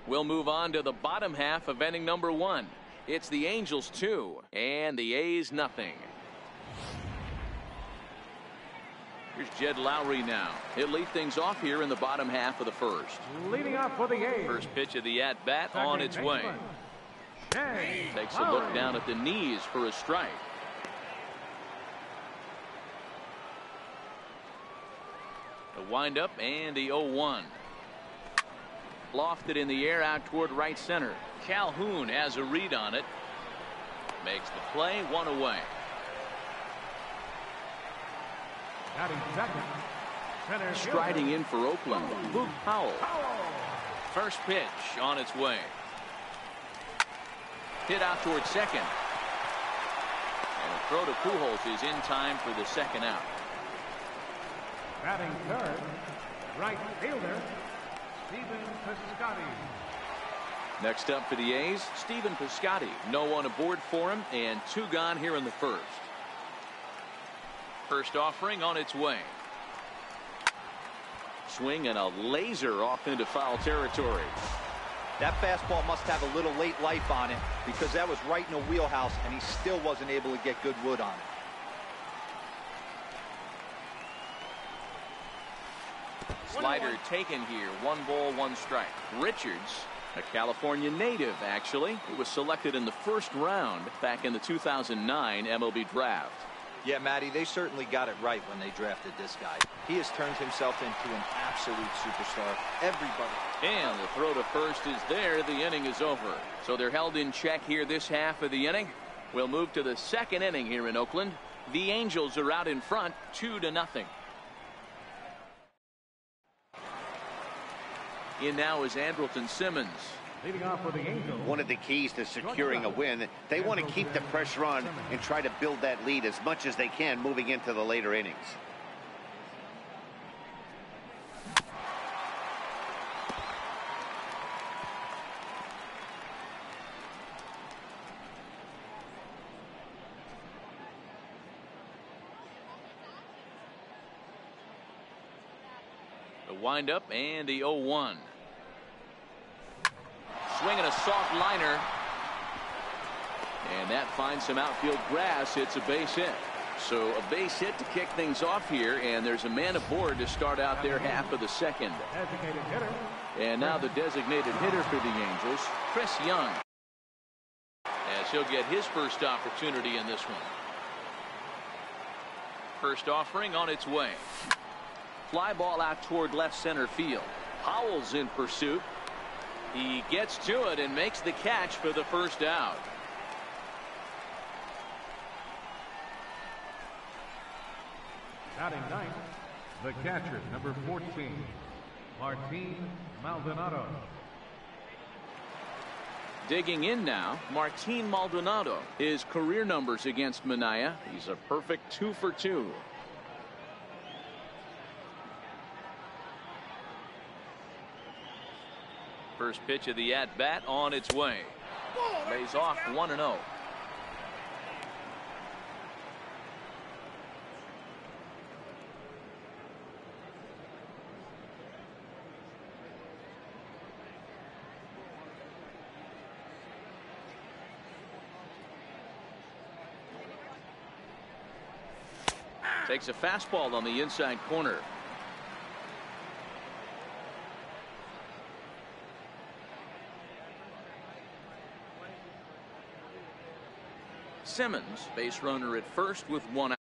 We'll move on to the bottom half of inning number 1. It's the Angels 2 and the A's nothing. Here's Jed Lowry now. He'll lead things off here in the bottom half of the first. Leading off for the A's. First pitch of the at-bat on its way. Takes a Lowry. look down at the knees for a strike. The windup and the 0-1. Lofted in the air out toward right center. Calhoun has a read on it. Makes the play, 1 away. Batting second. Center Striding in for Oakland, Luke Powell. First pitch on its way. Hit out towards second. And a throw to Pujols is in time for the second out. Batting third. Right fielder. Stephen Piscotty. Next up for the A's, Stephen Piscotty. No one aboard for him, and 2 gone here in the first. First offering on its way. Swing and a laser off into foul territory. That fastball must have a little late life on it because that was right in the wheelhouse and he still wasn't able to get good wood on it. Slider taken here. 1 ball, 1 strike. Richards, a California native, actually. He was selected in the first round back in the 2009 MLB draft. Yeah, Matty, they certainly got it right when they drafted this guy. He has turned himself into an absolute superstar. Everybody. And the throw to first is there. The inning is over. So they're held in check here this half of the inning. We'll move to the second inning here in Oakland. The Angels are out in front, 2-0. In now is Andrelton Simmons. Leading off for the Angels. One of the keys to securing a win, they want to keep the pressure on and try to build that lead as much as they can moving into the later innings. The windup and the 0-1. Swinging a soft liner. And that finds some outfield grass. It's a base hit. So a base hit to kick things off here. And there's a man aboard to start out their half of the second. Designated hitter. And now the designated hitter for the Angels, Chris Young. As he'll get his first opportunity in this one. First offering on its way. Fly ball out toward left center field. Powell's in pursuit. He gets to it and makes the catch for the first out. Batting ninth, the catcher, number 14, Martin Maldonado. Digging in now, Martin Maldonado. His career numbers against Minaya. He's a perfect 2 for 2. First pitch of the at-bat on its way. Lays off 1-0. Takes a fastball on the inside corner. Simmons, base runner at first with 1 out.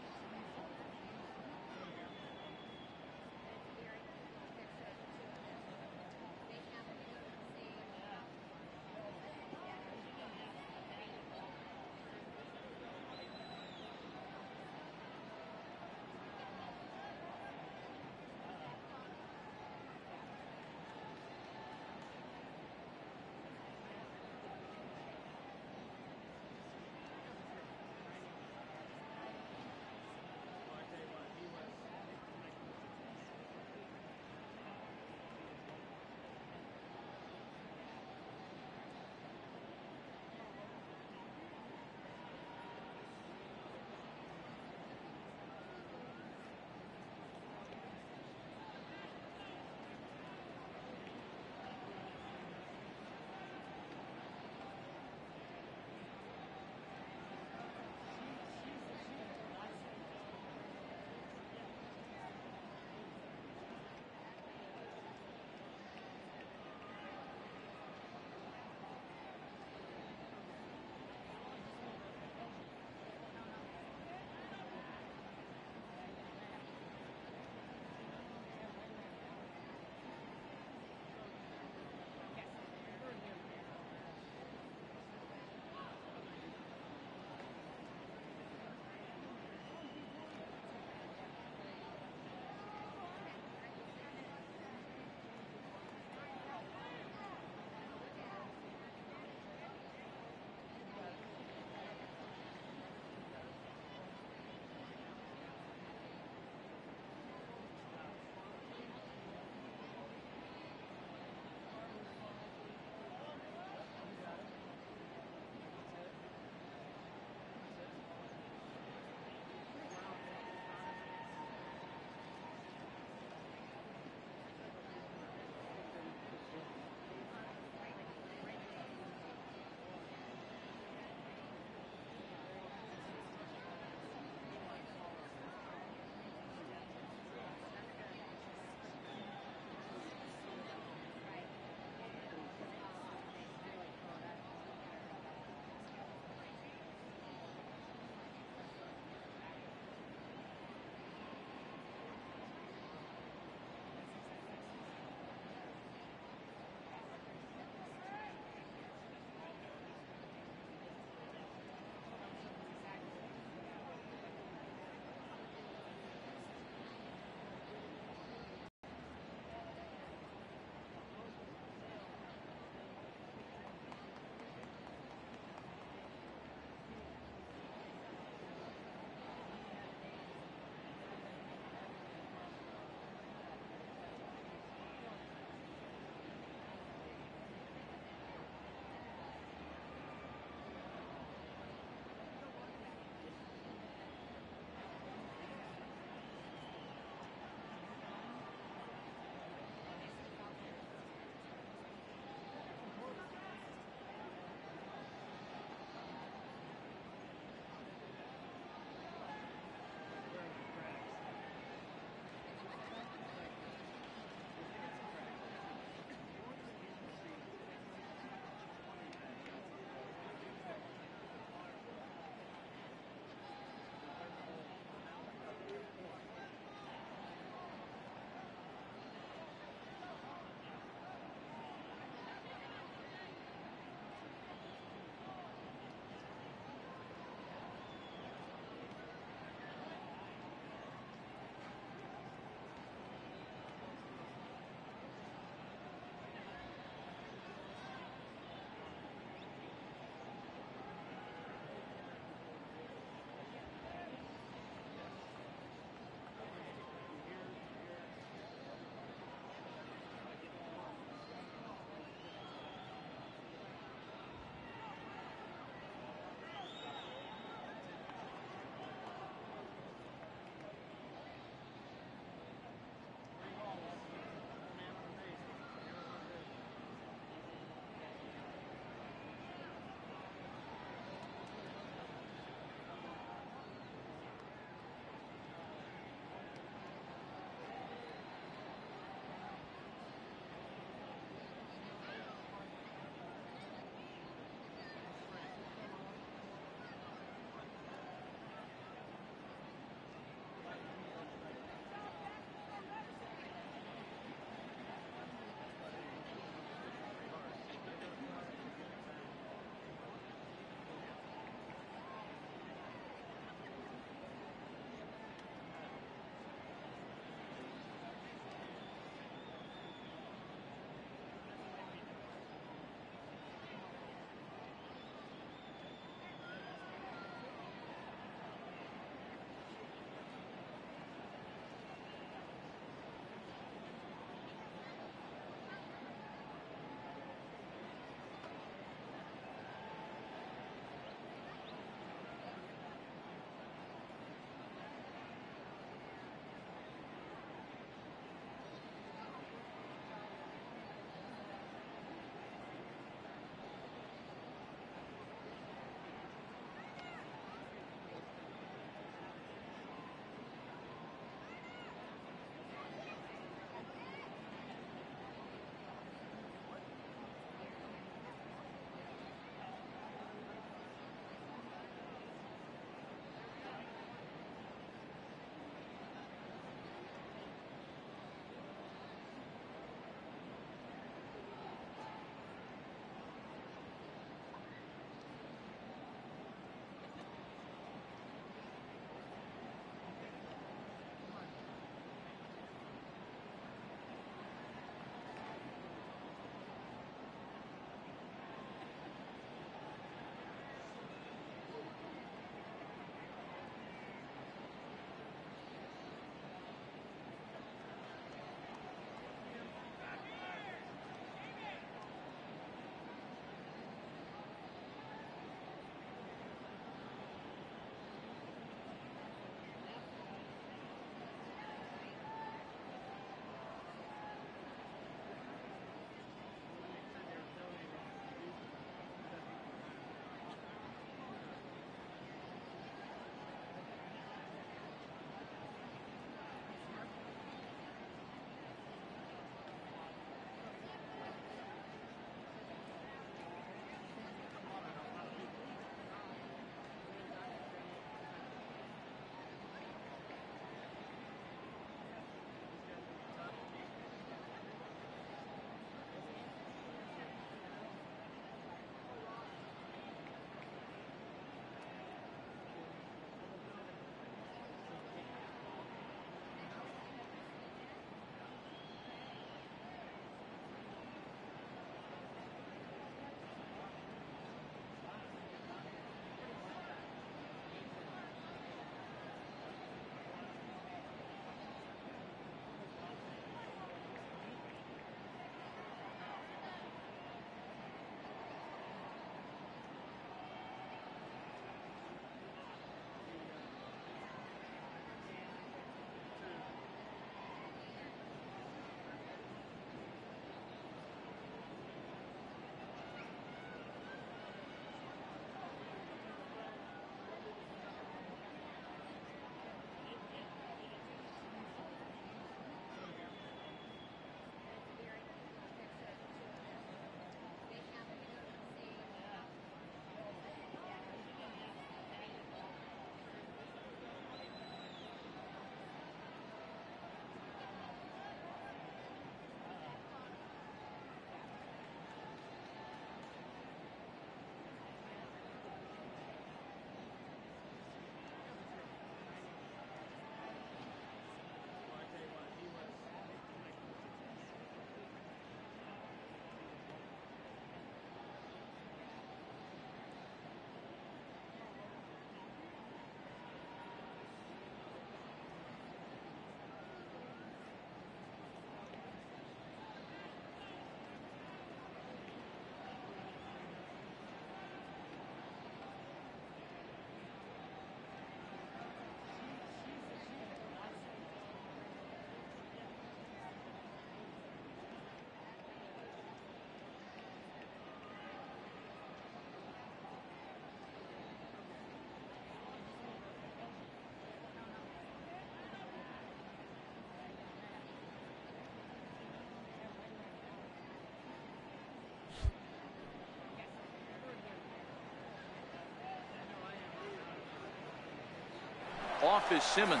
Off is Simmons.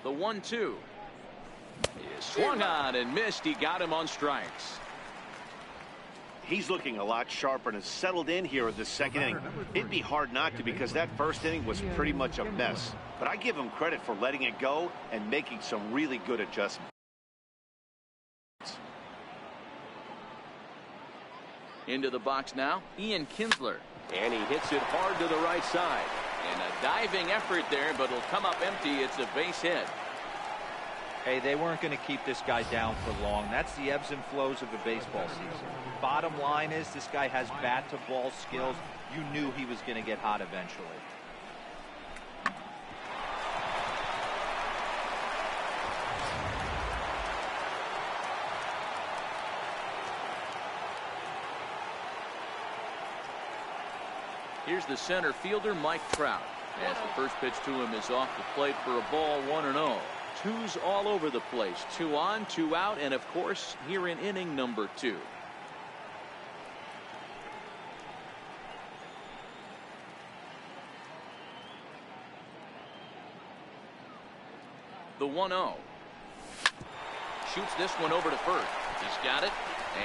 The 1-2 is swung on and missed. He got him on strikes. He's looking a lot sharper and has settled in here in the second inning. It'd be hard not to, because that first inning was pretty much a mess. But I give him credit for letting it go and making some really good adjustments. Into the box now, Ian Kinsler. And he hits it hard to the right side. And a diving effort there, but it'll come up empty. It's a base hit. Hey, they weren't going to keep this guy down for long. That's the ebbs and flows of a baseball season. Bottom line is, this guy has bat-to-ball skills. You knew he was going to get hot eventually. Here's the center fielder, Mike Trout, as the first pitch to him is off the plate for a ball, 1-0. Twos all over the place. 2 on, 2 out, and of course, here in inning number 2. The 1-0. Shoots this one over to first. He's got it,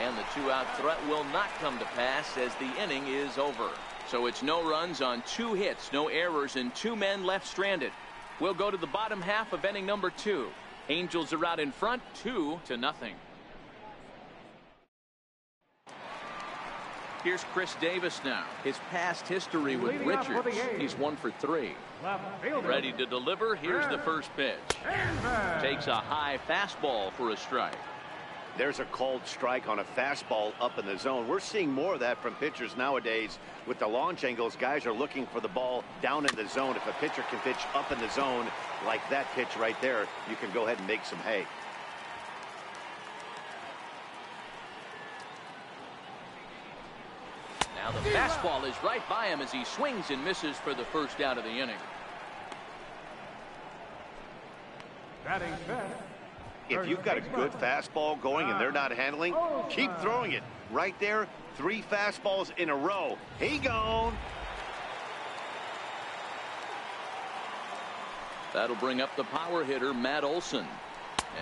and the 2-out threat will not come to pass as the inning is over. So it's no runs on 2 hits, no errors, and 2 men left stranded. We'll go to the bottom half of inning number 2. Angels are out in front, 2-0. Here's Chris Davis now. His past history with Richards. He's 1 for 3. Ready to deliver. Here's the first pitch. Takes a high fastball for a strike. There's a called strike on a fastball up in the zone. We're seeing more of that from pitchers nowadays. With the launch angles, guys are looking for the ball down in the zone. If a pitcher can pitch up in the zone like that pitch right there, you can go ahead and make some hay. Now the fastball is right by him as he swings and misses for the first out of the inning. Batting fifth. If you've got a good fastball going and they're not handling, keep throwing it. Right there, 3 fastballs in a row. He gone. That'll bring up the power hitter, Matt Olson,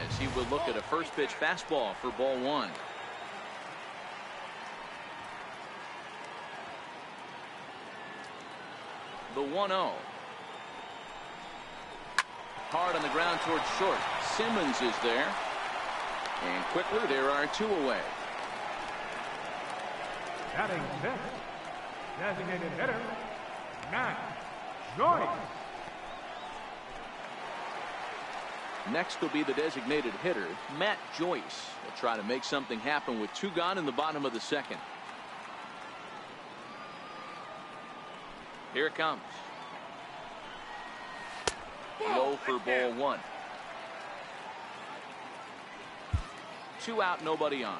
as he will look at a first pitch fastball for ball 1. The 1-0. Hard on the ground towards short. Simmons is there. And quickly, there are 2 away. Batting fifth. Designated hitter, Matt Joyce. Next will be the designated hitter, Matt Joyce. Will try to make something happen with 2 gone in the bottom of the second. Here it comes. Low for ball 1. 2 out, nobody on.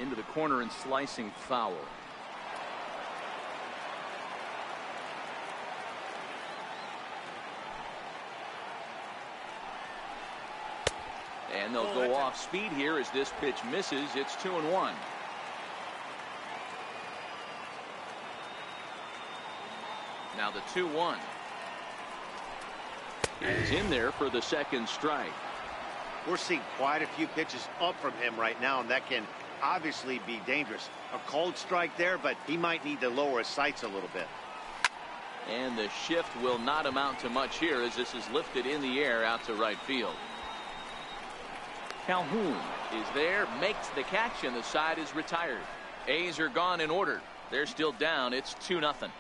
Into the corner and slicing foul. And they'll go off speed here as this pitch misses. It's 2-1. Now the 2-1 is in there for the second strike. We're seeing quite a few pitches up from him right now, and that can obviously be dangerous. A cold strike there, but he might need to lower his sights a little bit. And the shift will not amount to much here as this is lifted in the air out to right field. Calhoun is there, makes the catch, and the side is retired. A's are gone in order. They're still down. It's 2-0.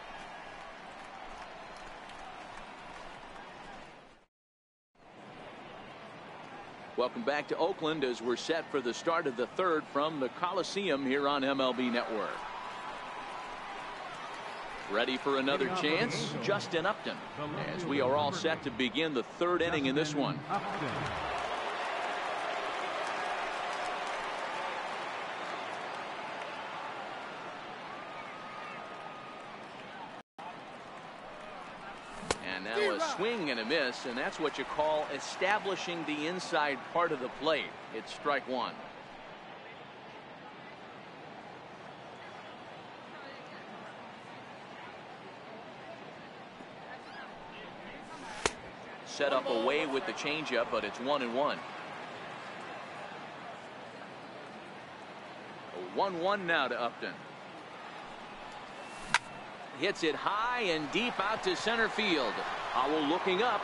Welcome back to Oakland as we're set for the start of the third from the Coliseum here on MLB Network. Ready for another chance? Justin Upton, as we are all set to begin the third inning in this one. swing and a miss, and that's what you call establishing the inside part of the plate. It's strike one. Set up away with the changeup, but it's 1-1. 1-1 now to Upton. Hits it high and deep out to center field. Howell looking up.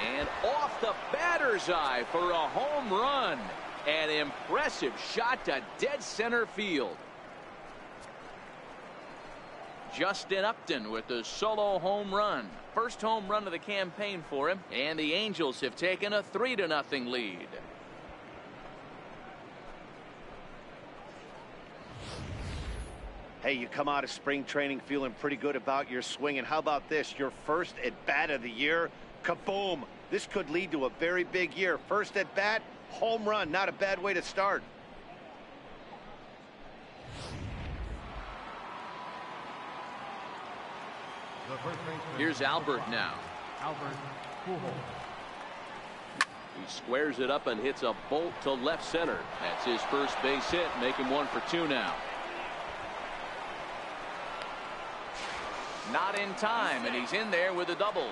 And off the batter's eye for a home run. An impressive shot to dead center field. Justin Upton with the solo home run. First home run of the campaign for him. And the Angels have taken a 3-0 lead. Hey, you come out of spring training feeling pretty good about your swing, and how about this? Your first at-bat of the year, kaboom! This could lead to a very big year. First at-bat, home run, not a bad way to start. Here's Albert now. Albert Pujols. He squares it up and hits a bolt to left center. That's his first base hit, make him 1 for 2 now. Not in time, and he's in there with a double.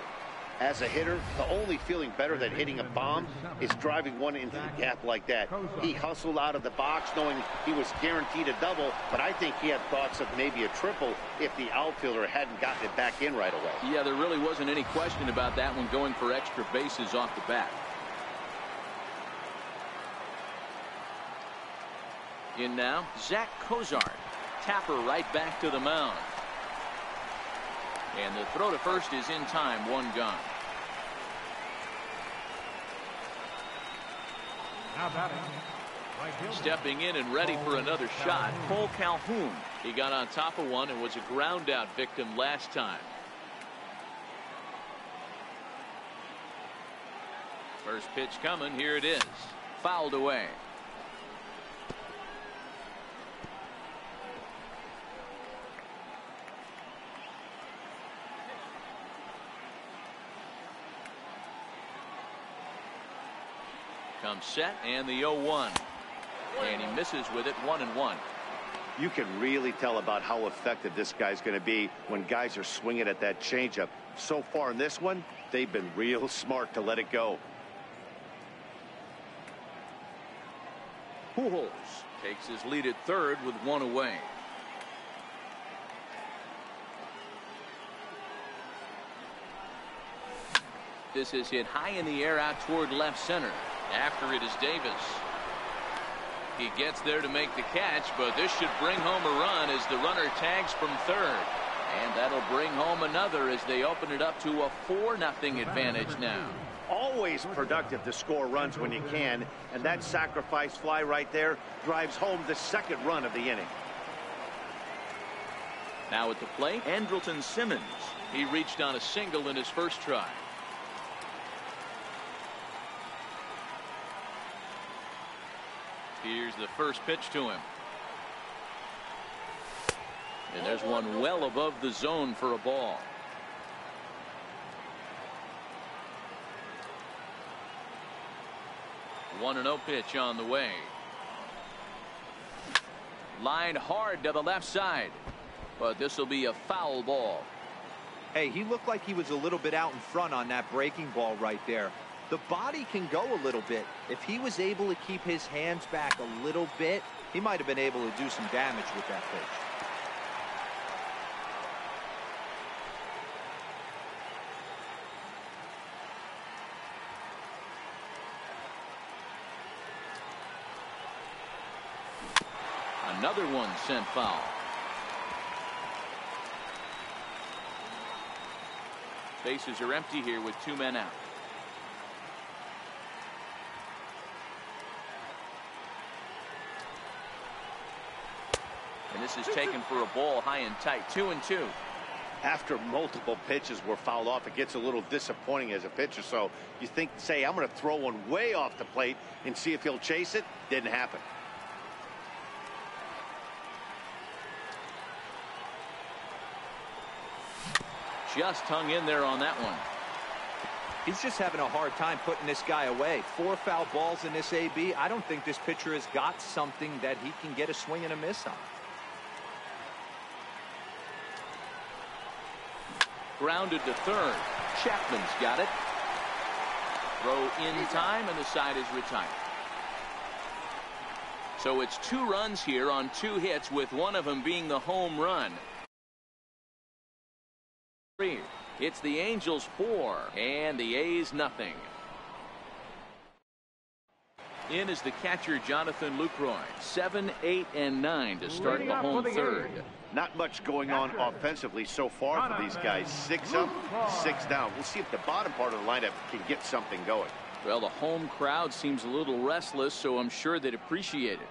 As a hitter, the only feeling better than hitting a bomb is driving one into the gap like that. He hustled out of the box knowing he was guaranteed a double, but I think he had thoughts of maybe a triple if the outfielder hadn't gotten it back in right away. Yeah, there really wasn't any question about that one, going for extra bases off the bat. In now, Zach Cozart. Tapper right back to the mound. And the throw to first is in time, 1 gone. Now batting. Right fielder. Stepping in and ready for another shot, Cole Calhoun. He got on top of one and was a ground out victim last time. First pitch coming, here it is. Fouled away. Comes set, and the 0-1. And he misses with it, 1-1. You can really tell about how effective this guy's going to be when guys are swinging at that changeup. So far in this one, they've been real smart to let it go. Pujols takes his lead at third with 1 away. This is hit high in the air out toward left center. After it is Davis. He gets there to make the catch, but this should bring home a run as the runner tags from third. And that'll bring home another as they open it up to a 4-0 advantage now. Always productive to score runs when you can, and that sacrifice fly right there drives home the second run of the inning. Now at the plate, Andrelton Simmons. He reached on a single in his first try. Here's the first pitch to him. And there's one well above the zone for a ball. One 1-0 pitch on the way. Lined hard to the left side. But this will be a foul ball. Hey, he looked like he was a little bit out in front on that breaking ball right there. The body can go a little bit. If he was able to keep his hands back a little bit, he might have been able to do some damage with that pitch. Another one sent foul. Bases are empty here with 2 men out. And this is taken for a ball high and tight. 2-2. After multiple pitches were fouled off, it gets a little disappointing as a pitcher. So you think, say, I'm going to throw one way off the plate and see if he'll chase it. Didn't happen. just hung in there on that one. He's just having a hard time putting this guy away. 4 foul balls in this AB. I don't think this pitcher has got something that he can get a swing and a miss on. Grounded to third. Chapman's got it. Throw in time, and the side is retired. So it's 2 runs here on 2 hits, with one of them being the home run. It's the Angels 4 and the A's nothing. In is the catcher Jonathan Lucroy. 7, 8, and 9 to start the home third. Not much going on offensively so far for these guys. 6 up, 6 down. We'll see if the bottom part of the lineup can get something going. Well, the home crowd seems a little restless, so I'm sure they'd appreciate it.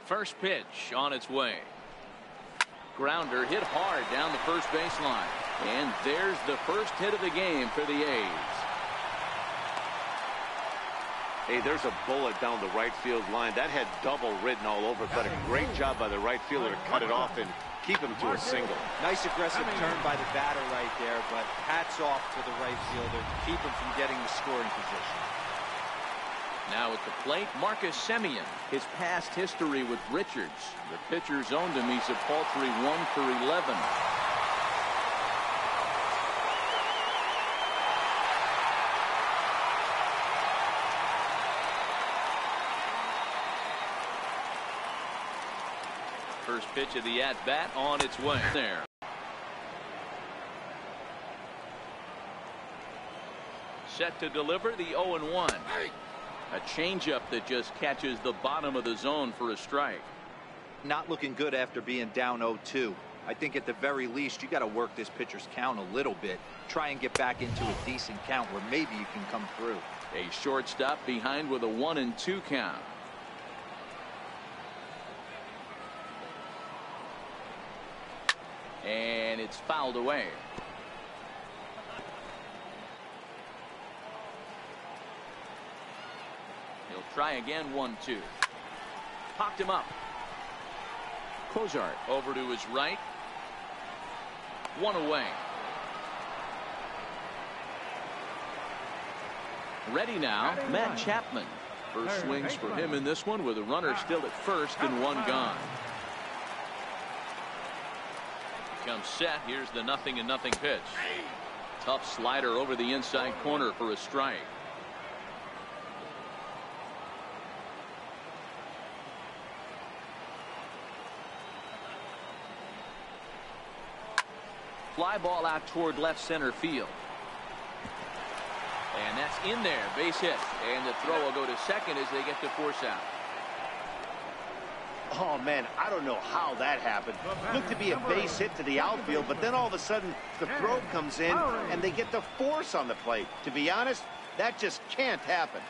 First pitch on its way. Grounder hit hard down the first baseline. And there's the first hit of the game for the A's. Hey, there's a bullet down the right field line. That had double written all over it, but a great job by the right fielder to cut it off and keep him to a single. Nice aggressive turn by the batter right there, but hats off to the right fielder to keep him from getting the scoring position. Now at the plate, Marcus Semien. His past history with Richards. The pitcher zoned him. He's a paltry 1 for 11. First pitch of the at-bat on its way there. Set to deliver the 0-1. A changeup that just catches the bottom of the zone for a strike. Not looking good after being down 0-2. I think at the very least you got to work this pitcher's count a little bit. Try and get back into a decent count where maybe you can come through. A shortstop behind with a 1-2 count. And it's fouled away. He'll try again. 1-2. Popped him up. Cozart over to his right. One away. Ready now, Matt Chapman. First swings for him in this one with a runner still at first and one gone. Comes set. Here's the 0-0 pitch. Tough slider over the inside corner for a strike. Fly ball out toward left center field. And that's in there. Base hit. And the throw will go to second as they get the force out. Oh, man, I don't know how that happened. Looked to be a base hit to the outfield, but then all of a sudden the throw comes in and they get the force on the plate. To be honest, that just can't happen.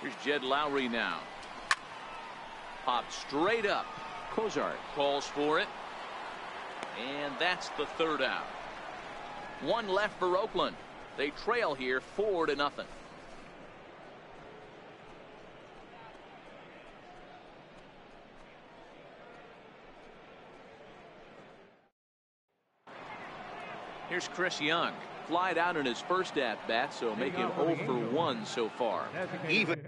Here's Jed Lowry now. Popped straight up. Cozart calls for it. And that's the third out. One left for Oakland. They trail here 4-0. Here's Chris Young. Flied out in his first at-bat, so make him 0 for 1 so far. Even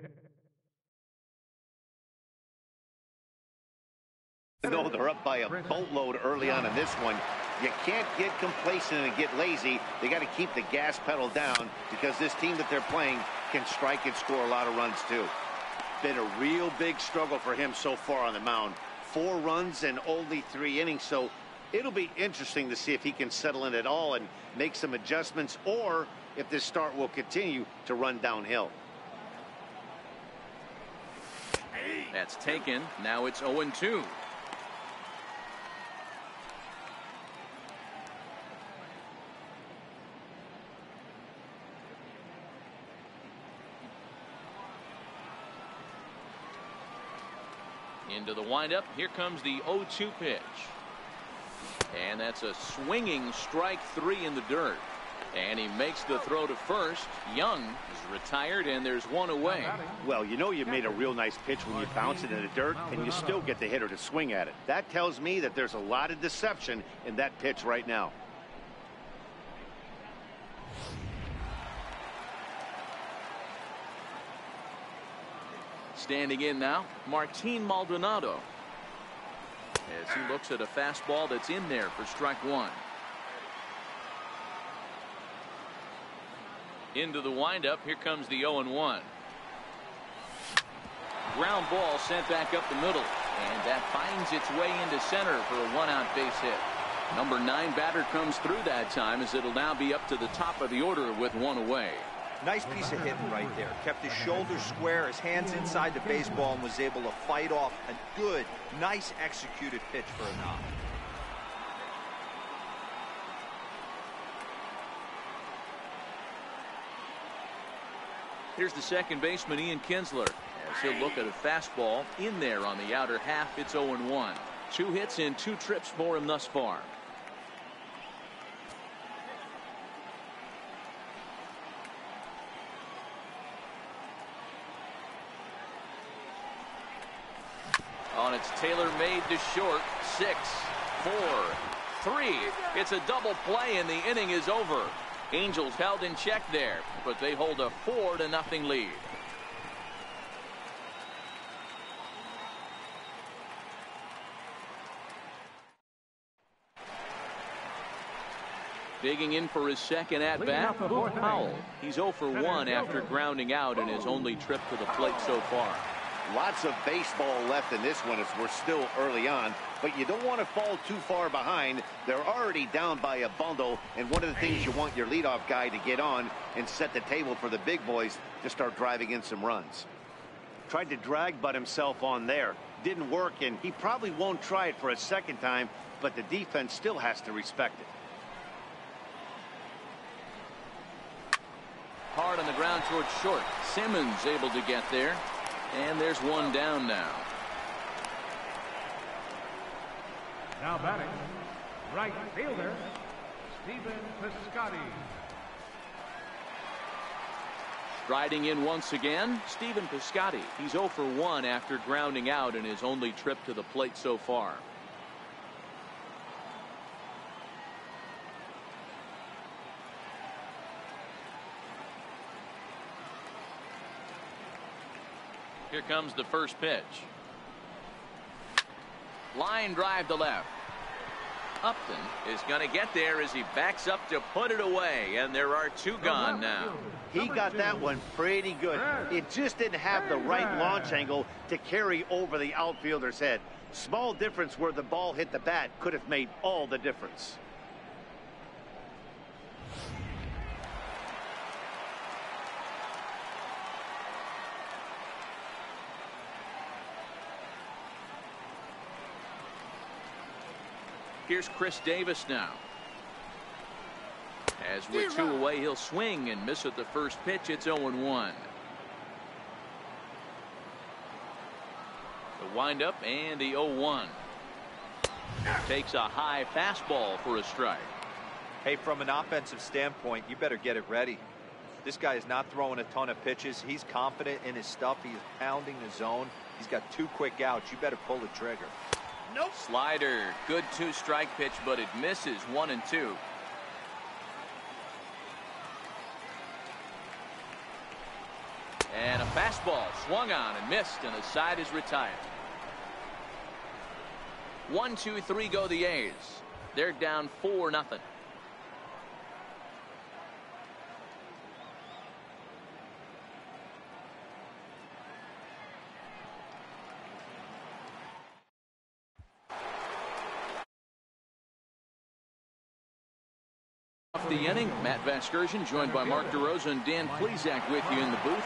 though they're up by a boatload early on in this one, you can't get complacent and get lazy. They got to keep the gas pedal down because this team that they're playing can strike and score a lot of runs too. Been a real big struggle for him so far on the mound. 4 runs and only 3 innings, so it'll be interesting to see if he can settle in at all and make some adjustments, or if this start will continue to run downhill. That's taken. Now it's 0-2. Into the windup. Here comes the 0-2 pitch. And that's a swinging strike 3 in the dirt. And he makes the throw to first. Young is retired, and there's one away. Well, you know you made a real nice pitch when you bounce it in the dirt, and you still get the hitter to swing at it. That tells me that there's a lot of deception in that pitch right now. Standing in now, Martin Maldonado. As he looks at a fastball that's in there for strike 1. Into the windup. Here comes the 0-1. Ground ball sent back up the middle. And that finds its way into center for a 1-out base hit. Number 9 batter comes through that time, as it'll now be up to the top of the order with 1 away. Nice piece of hitting right there. Kept his shoulders square, his hands inside the baseball, and was able to fight off a good, nice executed pitch for a knock. Here's the second baseman, Ian Kinsler, as he'll look at a fastball in there on the outer half. It's 0-1. 2 hits and 2 trips for him thus far. On its Taylor made to short. 6, 4, 3. It's a double play and the inning is over. Angels held in check there, but they hold a 4-0 lead. Digging in for his second at-bat, Boog Powell. He's 0 for 1 after grounding out in his only trip to the plate so far. Lots of baseball left in this one as we're still early on, but you don't want to fall too far behind. They're already down by a bundle, and one of the things you want your leadoff guy to get on and set the table for the big boys to start driving in some runs. Tried to drag butt himself on there. Didn't work, and he probably won't try it for a second time, but the defense still has to respect it. Hard on the ground towards short. Simmons able to get there. And there's one down now. Now batting, right fielder, Stephen Piscotty. Striding in once again, Stephen Piscotty. He's 0 for 1 after grounding out in his only trip to the plate so far. Here comes the first pitch. Line drive to left. Upton is going to get there as he backs up to put it away, and there are 2 gone now. He got that one pretty good. It just didn't have the right launch angle to carry over the outfielder's head. Small difference where the ball hit the bat could have made all the difference. Here's Chris Davis now. As with 2 away, he'll swing and miss at the first pitch. It's 0-1. The windup and the 0-1. Takes a high fastball for a strike. Hey, from an offensive standpoint, you better get it ready. This guy is not throwing a ton of pitches. He's confident in his stuff. He's pounding the zone. He's got 2 quick outs. You better pull the trigger. Nope. Slider. Good 2-strike pitch, but it misses. 1 and 2. And a fastball swung on and missed, and the side is retired. 1, 2, 3 go the A's. They're down 4-0. Off the inning, Matt Vasgersian joined by Mark DeRosa and Dan Plesac with you in the booth.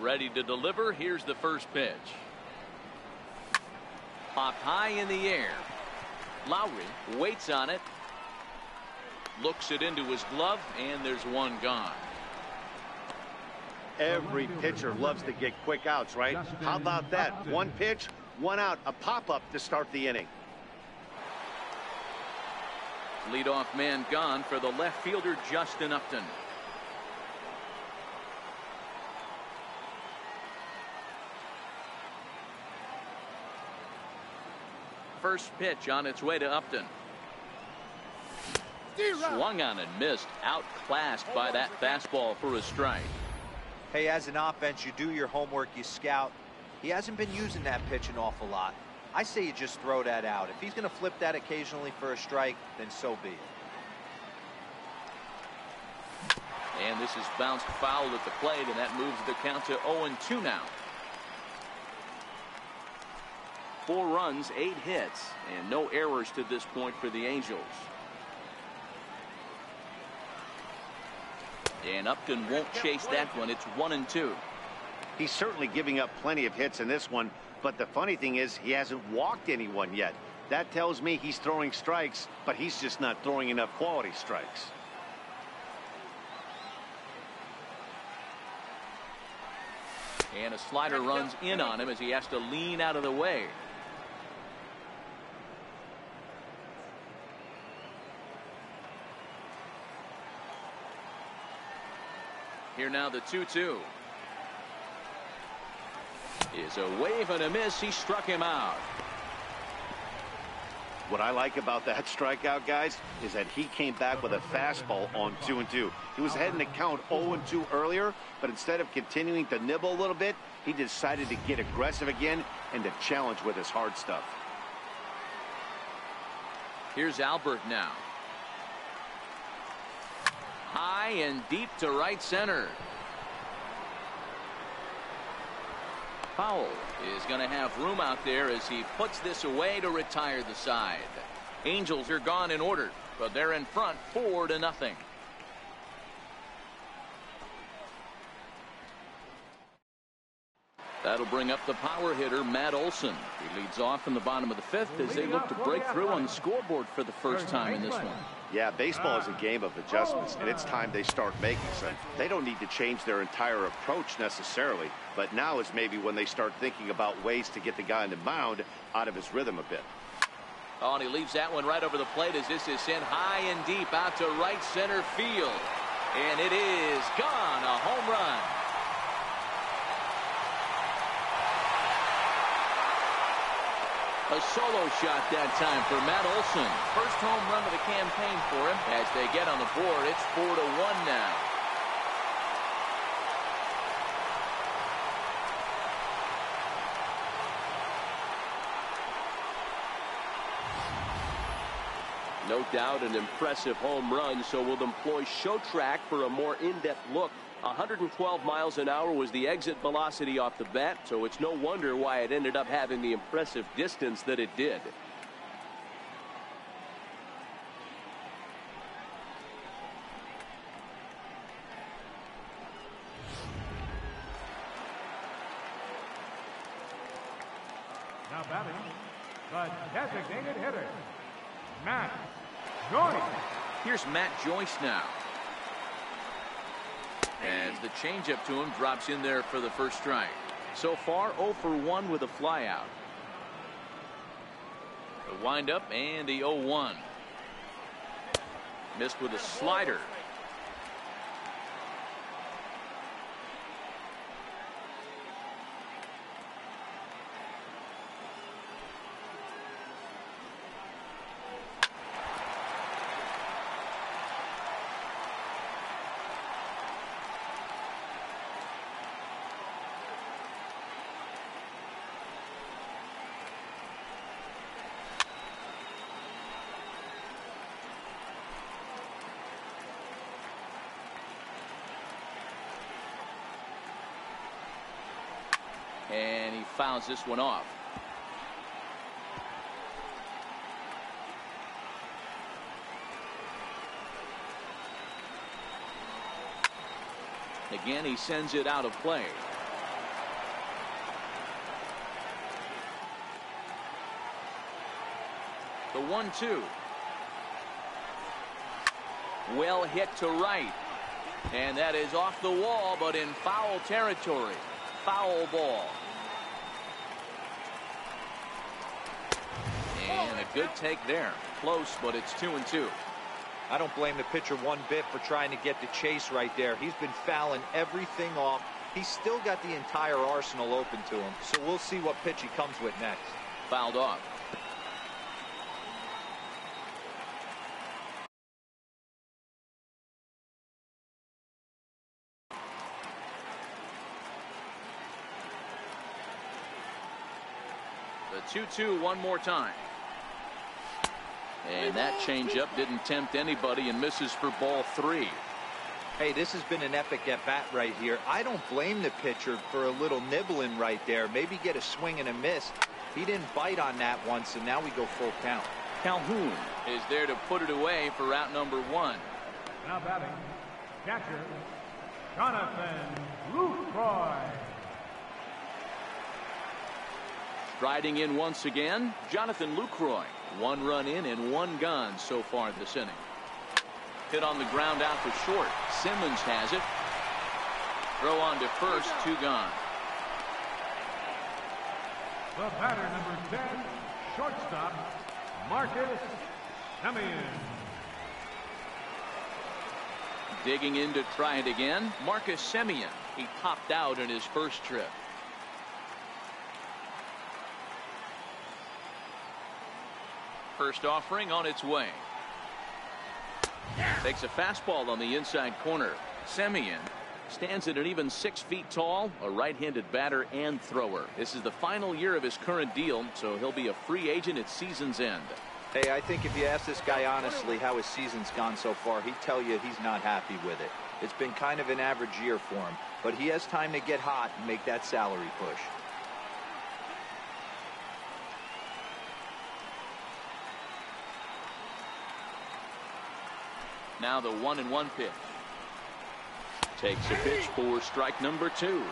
ready to deliver. Here's the first pitch. Popped high in the air. Lowry waits on it. Looks it into his glove, and there's one gone. Every pitcher loves to get quick outs, right? How about that? One pitch, one out, a pop-up to start the inning. Leadoff man gone for the left fielder, Justin Upton. First pitch on its way to Upton. Swung on and missed. Outclassed by that fastball for a strike. Hey, as an offense, you do your homework, you scout. He hasn't been using that pitch an awful lot. I say you just throw that out. If he's going to flip that occasionally for a strike, then so be it. And this is bounced foul at the plate, and that moves the count to 0-2 now. 4 runs, 8 hits, and no errors to this point for the Angels. And Upton won't chase that one. It's 1-2. He's certainly giving up plenty of hits in this one, but the funny thing is he hasn't walked anyone yet. That tells me he's throwing strikes, but he's just not throwing enough quality strikes. And a slider runs in on him as he has to lean out of the way. Here now the 2-2. Is a wave and a miss. He struck him out. What I like about that strikeout, guys, is that he came back with a fastball on 2-2. He was heading to count 0-2 earlier, but instead of continuing to nibble a little bit, he decided to get aggressive again and to challenge with his hard stuff. Here's Albert now. High and deep to right center. Powell is going to have room out there as he puts this away to retire the side. Angels are gone in order, but they're in front 4-0. That'll bring up the power hitter, Matt Olson. He leads off in the bottom of the 5th as they look to break through on the scoreboard for the first time in this one. Yeah, baseball is a game of adjustments, and it's time they start making some. They don't need to change their entire approach necessarily, but now is maybe when they start thinking about ways to get the guy on the mound out of his rhythm a bit. Oh, and he leaves that one right over the plate as this is sent high and deep out to right center field. And it is gone, a home run. A solo shot that time for Matt Olson. First home run of the campaign for him. As they get on the board, it's 4-1 now. No doubt an impressive home run, so we'll employ ShowTrack for a more in-depth look. 112 miles an hour was the exit velocity off the bat, so it's no wonder why it ended up having the impressive distance that it did. Now batting, the designated hitter, Matt Joyce. Here's Matt Joyce now. As the changeup to him drops in there for the first strike. So far 0 for 1 with a flyout. The windup and the 0-1. Missed with a slider. And he fouls this one off. Again, he sends it out of play. The 1-2. Well hit to right. And that is off the wall, but in foul territory. Foul ball. And a good take there. Close, but it's 2-2. I don't blame the pitcher one bit for trying to get the chase right there. He's been fouling everything off. He's still got the entire arsenal open to him. So we'll see what pitch he comes with next. Fouled off. The 2-2 one more time. And that changeup didn't tempt anybody and misses for ball 3. Hey, this has been an epic at-bat right here. I don't blame the pitcher for a little nibbling right there. Maybe get a swing and a miss. He didn't bite on that one, so now we go full count. Calhoun is there to put it away for out number 1. Now batting, catcher, Jonathan Lucroy. Striding in once again, Jonathan Lucroy. 1 run in and 1 gone so far this inning. Hit on the ground out to short. Simmons has it. Throw on to first, 2 gone. The batter, number 10, shortstop, Marcus Semien. Digging in to try it again, Marcus Semien. He popped out in his first trip. First offering on its way. Takes a fastball on the inside corner. Semien stands at an even 6 feet tall, a right-handed batter and thrower. This is the final year of his current deal, so he'll be a free agent at season's end. Hey, I think if you ask this guy honestly how his season's gone so far, he'd tell you he's not happy with it. It's been kind of an average year for him, but he has time to get hot and make that salary push. Now the 1-1 pitch. Takes a pitch for strike number 2.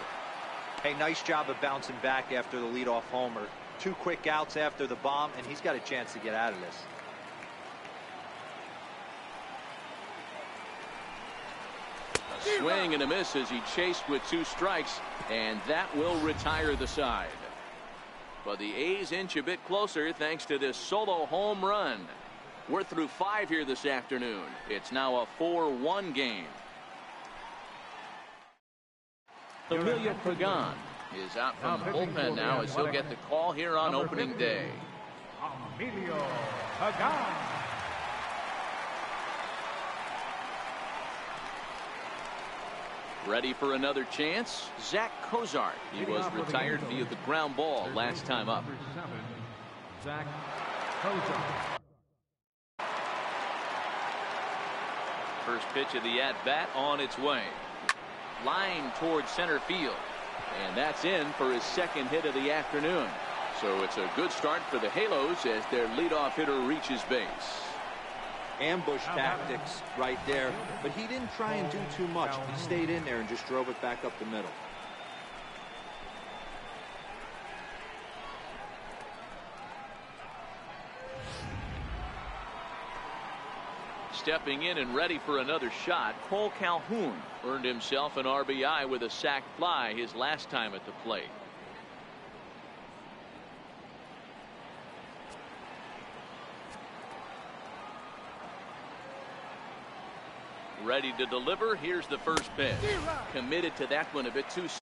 Hey, nice job of bouncing back after the leadoff homer. 2 quick outs after the bomb, and he's got a chance to get out of this. A swing and a miss as he chased with 2 strikes, and that will retire the side. But the A's inch a bit closer thanks to this solo home run. We're through 5 here this afternoon. It's now a 4-1 game. Emilio Pagan is out from the bullpen now as he'll get the call here on opening day. Emilio Pagan. Ready for another chance? Zach Cozart. He was retired via the ground ball last time up. Number 7, Zach Cozart. First pitch of the at-bat on its way. Line towards center field. And that's in for his 2nd hit of the afternoon. So it's a good start for the Halos as their leadoff hitter reaches base. Ambush tactics right there, but he didn't try and do too much. He stayed in there and just drove it back up the middle. Stepping in and ready for another shot, Cole Calhoun earned himself an RBI with a sac fly his last time at the plate. Ready to deliver. Here's the first pitch. Committed to that one a bit too soon.